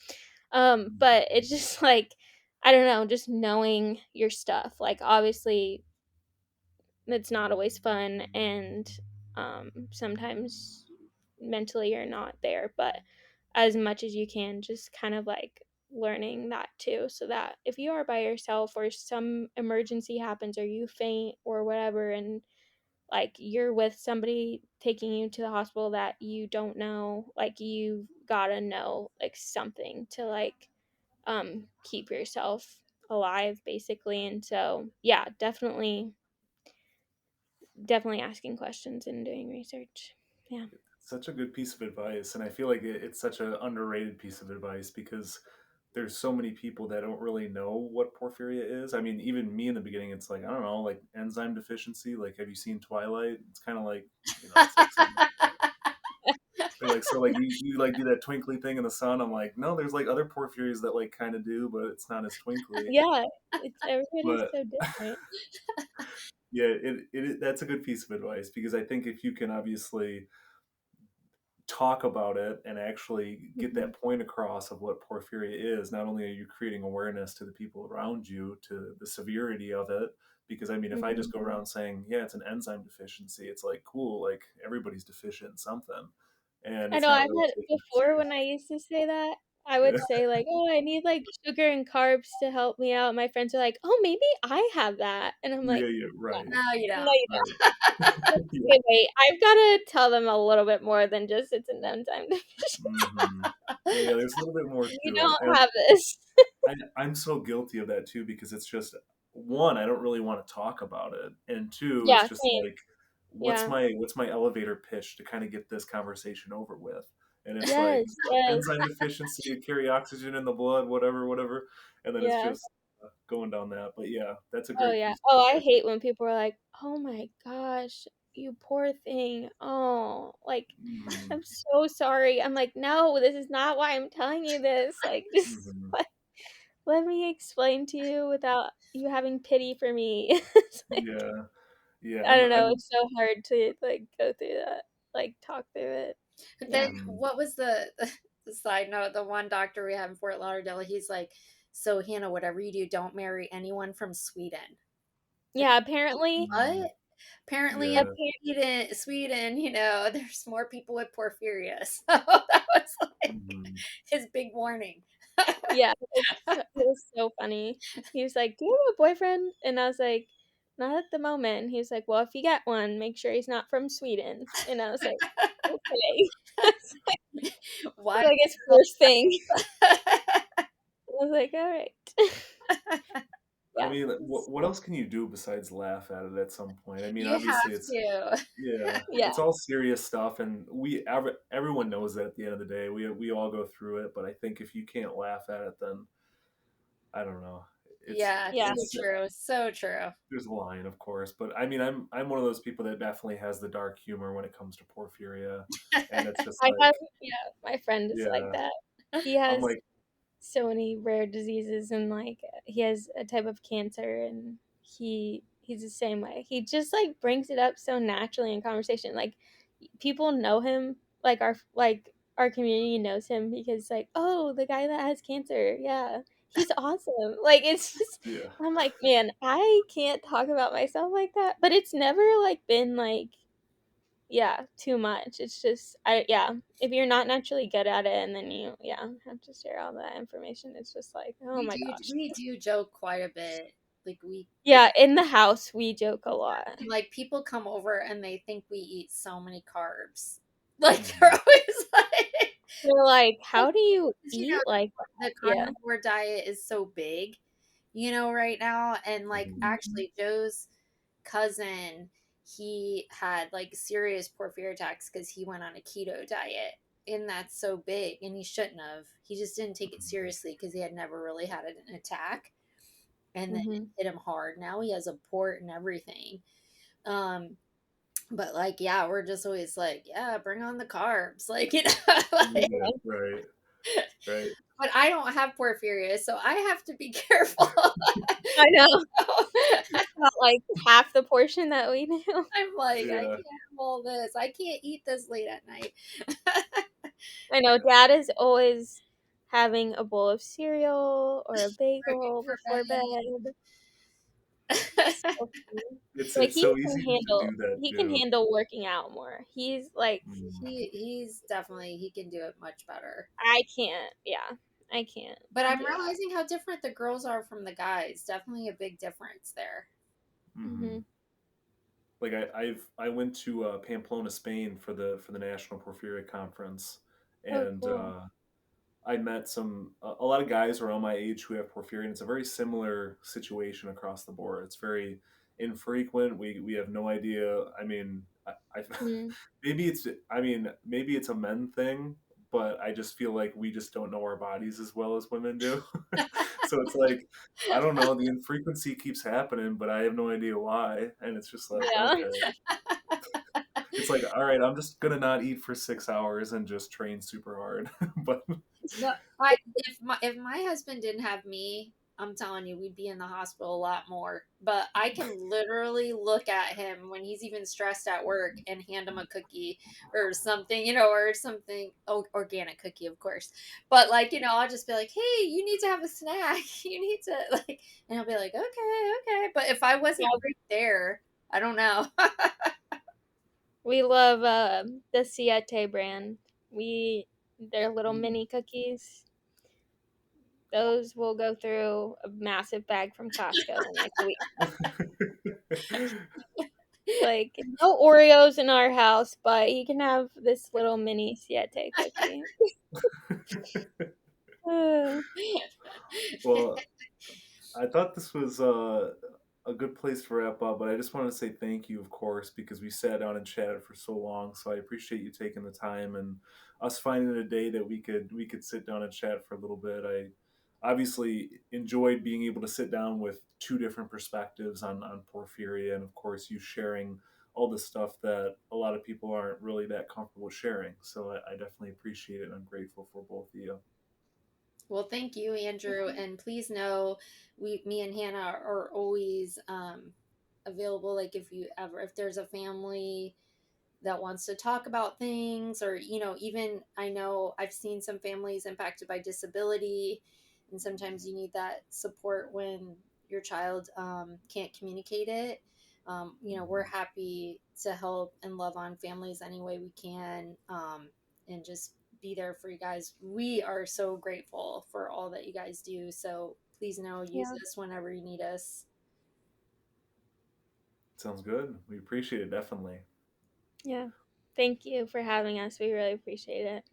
But it's just like, I don't know, just knowing your stuff. Like, obviously, it's not always fun, and sometimes mentally you're not there, but as much as you can, just kind of like learning that too, so that if you are by yourself or some emergency happens or you faint or whatever, and like you're with somebody taking you to the hospital that you don't know, like you gotta know like something to like keep yourself alive basically. And so yeah, definitely asking questions and doing research. Yeah. Such a good piece of advice, and I feel like it's such an underrated piece of advice because there's so many people that don't really know what porphyria is. I mean, even me in the beginning, it's like, I don't know, like enzyme deficiency. Like, have you seen Twilight? It's kind of like, it's like something like that. They're like, so like you like do that twinkly thing in the sun. I'm like, no, there's like other porphyrias that like kind of do, but it's not as twinkly. Yeah, it's everybody's But so different. yeah, that's a good piece of advice because I think if you can obviously talk about it and actually get Mm-hmm. that point across of what porphyria is, not only are you creating awareness to the people around you to the severity of it, because I mean, if I Mm-hmm. just go around saying, yeah, it's an enzyme deficiency, it's like, cool, like everybody's deficient in something, and I it's know not I've really had taken before when seriously. I used to say that, I would Yeah. say like, oh, I need like sugar and carbs to help me out. My friends are like, oh, maybe I have that. And I'm like, Yeah, yeah, right, No, you no, don't. you right. don't. Yeah. Okay, wait, I've got to tell them a little bit more than just it's an enzyme deficiency. Hmm. Yeah, there's a little bit more You to it, don't and have this. I'm so guilty of that too because it's just one, I don't really want to talk about it, and two, it's Yeah, just same. like, Yeah. what's my elevator pitch to kind of get this conversation over with? And it's like Yes, yes. enzyme deficiency, carry oxygen in the blood, whatever, whatever, and then it's Yeah. just going down that. But yeah, that's a Oh, great yeah. piece Oh, of I advice. hate when people are like, "Oh my gosh, you poor thing. Oh, like, Hmm. I'm so sorry." I'm like, "No, this is not why I'm telling you this. Like, just Hmm. let me explain to you without you having pity for me." It's like, Yeah, yeah, I don't know, I'm it's so hard to like go through that, like talk through it. Then Yeah. mhm. what was the side note? The one doctor we have in Fort Lauderdale, he's like, "So Hannah, whatever you do, don't marry anyone from Sweden." Like, Yeah, apparently Mhm. what? Apparently in Yeah. appa Sweden, there's more people with porphyria. So that was like Hmm. his big warning. yeah, it was so funny. He was like, "Do you have a boyfriend?" And I was like, "Not at the moment." He was like, "Well, if you get one, make sure he's not from Sweden." And I was like, "Okay." That's Why? like his first thing. I was like, "All right." I Yeah. mean, what else can you do besides laugh at it at some point? I mean, You obviously, have it's to. yeah, Yeah. it's all serious stuff, and everyone knows that at the end of the day, we all go through it. But I think if you can't laugh at it, then I don't know. It's Yeah, Yeah. so it's true. So true. there's a line, of course, but I mean, I'm one of those people that definitely has the dark humor when it comes to porphyria, and it's just I like, have yeah, my friend is like yeah, that. He I'm has like, so many rare diseases, and like he has a type of cancer, and he's the same way. He just like brings it up so naturally in conversation. Like people know him, like our community knows him because like, oh, the guy that has cancer, yeah, he's awesome. Like it's just, yeah, I'm like, man, I can't talk about myself like that, but it's never like been like, yeah, too much. It's just yeah, if you're not naturally good at it and then you have to share all that information, it's just like, oh We my do gosh. we do joke quite a bit. Like we Yeah, in the house we joke a lot. like people come over and they think we eat so many carbs. Like they're mhm, always like They're like, how do you 'Cause, eat like the that? Yeah. carnivore diet is so big, right now. And like actually Joe's cousin, he had like serious porphyria attacks because he went on a keto diet. And that's so big. And he shouldn't have. He just didn't take it seriously because he had never really had an attack. And then it Mm-hmm. hit him hard. Now he has a port and everything. Um, but like, yeah, we're just always like, yeah, bring on the carbs. Like, like, Yeah, right, right. but I don't have porphyria, so I have to be careful. I know. Not like half the portion that we do. I'm like, I Yeah. can't have all this. I can't eat this late at night. I know Dad is always having a bowl of cereal or a Right bagel for before bed. So funny. Like It's so easy to do that he can too. handle working out more. He's like he's definitely he can do it much better. I can't. Yeah. I can't But I'm do that. realizing how different the girls are from the guys. Definitely a big difference there. Mm-hmm. Like I went to Pamplona, Spain for the National Porphyria Conference, Oh, and cool. I met a lot of guys around my age who have porphyria, and it's a very similar situation across the board. It's very infrequent. We have no idea. I mean, I Mm. maybe it's a men thing, but I just feel like we just don't know our bodies as well as women do. So it's like I don't know. The infrequency keeps happening, but I have no idea why, and it's just like Yeah. okay. It's like, all right, I'm just gonna not eat for 6 hours and just train super hard. But No, if my husband didn't have me, I'm telling you, we'd be in the hospital a lot more. But I can literally look at him when he's even stressed at work and hand him a cookie or something, or something. Oh, organic cookie, of course. But like, I'll just be like, "Hey, you need to have a snack. You need to like," and he'll be like, "Okay, okay." But if I wasn't Yeah. right there, I don't know. We love the Siete brand. They're little mini cookies. Those will go through a massive bag from Costco in like a week. Like no Oreos in our house, but you can have this little mini Siete cookie. Uh, well, I thought this was a good place to wrap up, but I just wanted to say thank you, of course, because we sat down and chatted for so long. So I appreciate you taking the time and us finding a day that we could sit down and chat for a little bit. I obviously enjoyed being able to sit down with two different perspectives on porphyria, and of course, you sharing all the stuff that a lot of people aren't really that comfortable sharing. So I definitely appreciate it, and I'm grateful for both of you. Well, thank you, Andrew, and please know me and Hannah are always available. Like if there's a family that wants to talk about things, or even I know I've seen some families impacted by disability, and sometimes you need that support when your child can't communicate it. We're happy to help and love on families any way we can, and just be there for you guys. We are so grateful for all that you guys do. So please know, use yeah, us whenever you need us. Sounds good. We appreciate it definitely. yeah. Thank you for having us. We really appreciate it.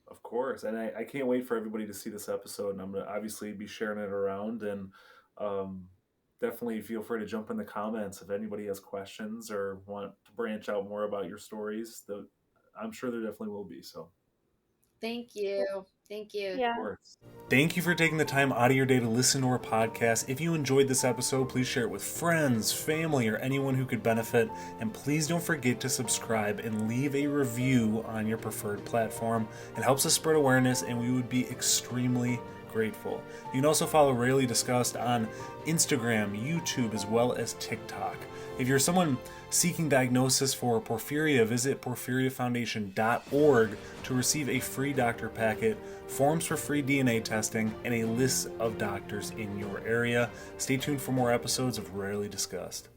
Of course, and I can't wait for everybody to see this episode, and I'm gonna obviously be sharing it around, and um, definitely feel free to jump in the comments if anybody has questions or want to branch out more about your stories. I'm sure there definitely will be. So, Thank you. Thank you. of Yeah. course. Thank you for taking the time out of your day to listen to our podcast. If you enjoyed this episode, please share it with friends, family, or anyone who could benefit. And please don't forget to subscribe and leave a review on your preferred platform. It helps us spread awareness, and we would be extremely grateful. You can also follow Rarely Discussed on Instagram, YouTube, as well as TikTok. If you're someone seeking diagnosis for porphyria, visit porphyriafoundation.org to receive a free doctor packet, forms for free DNA testing, and a list of doctors in your area. Stay tuned for more episodes of Rarely Discussed.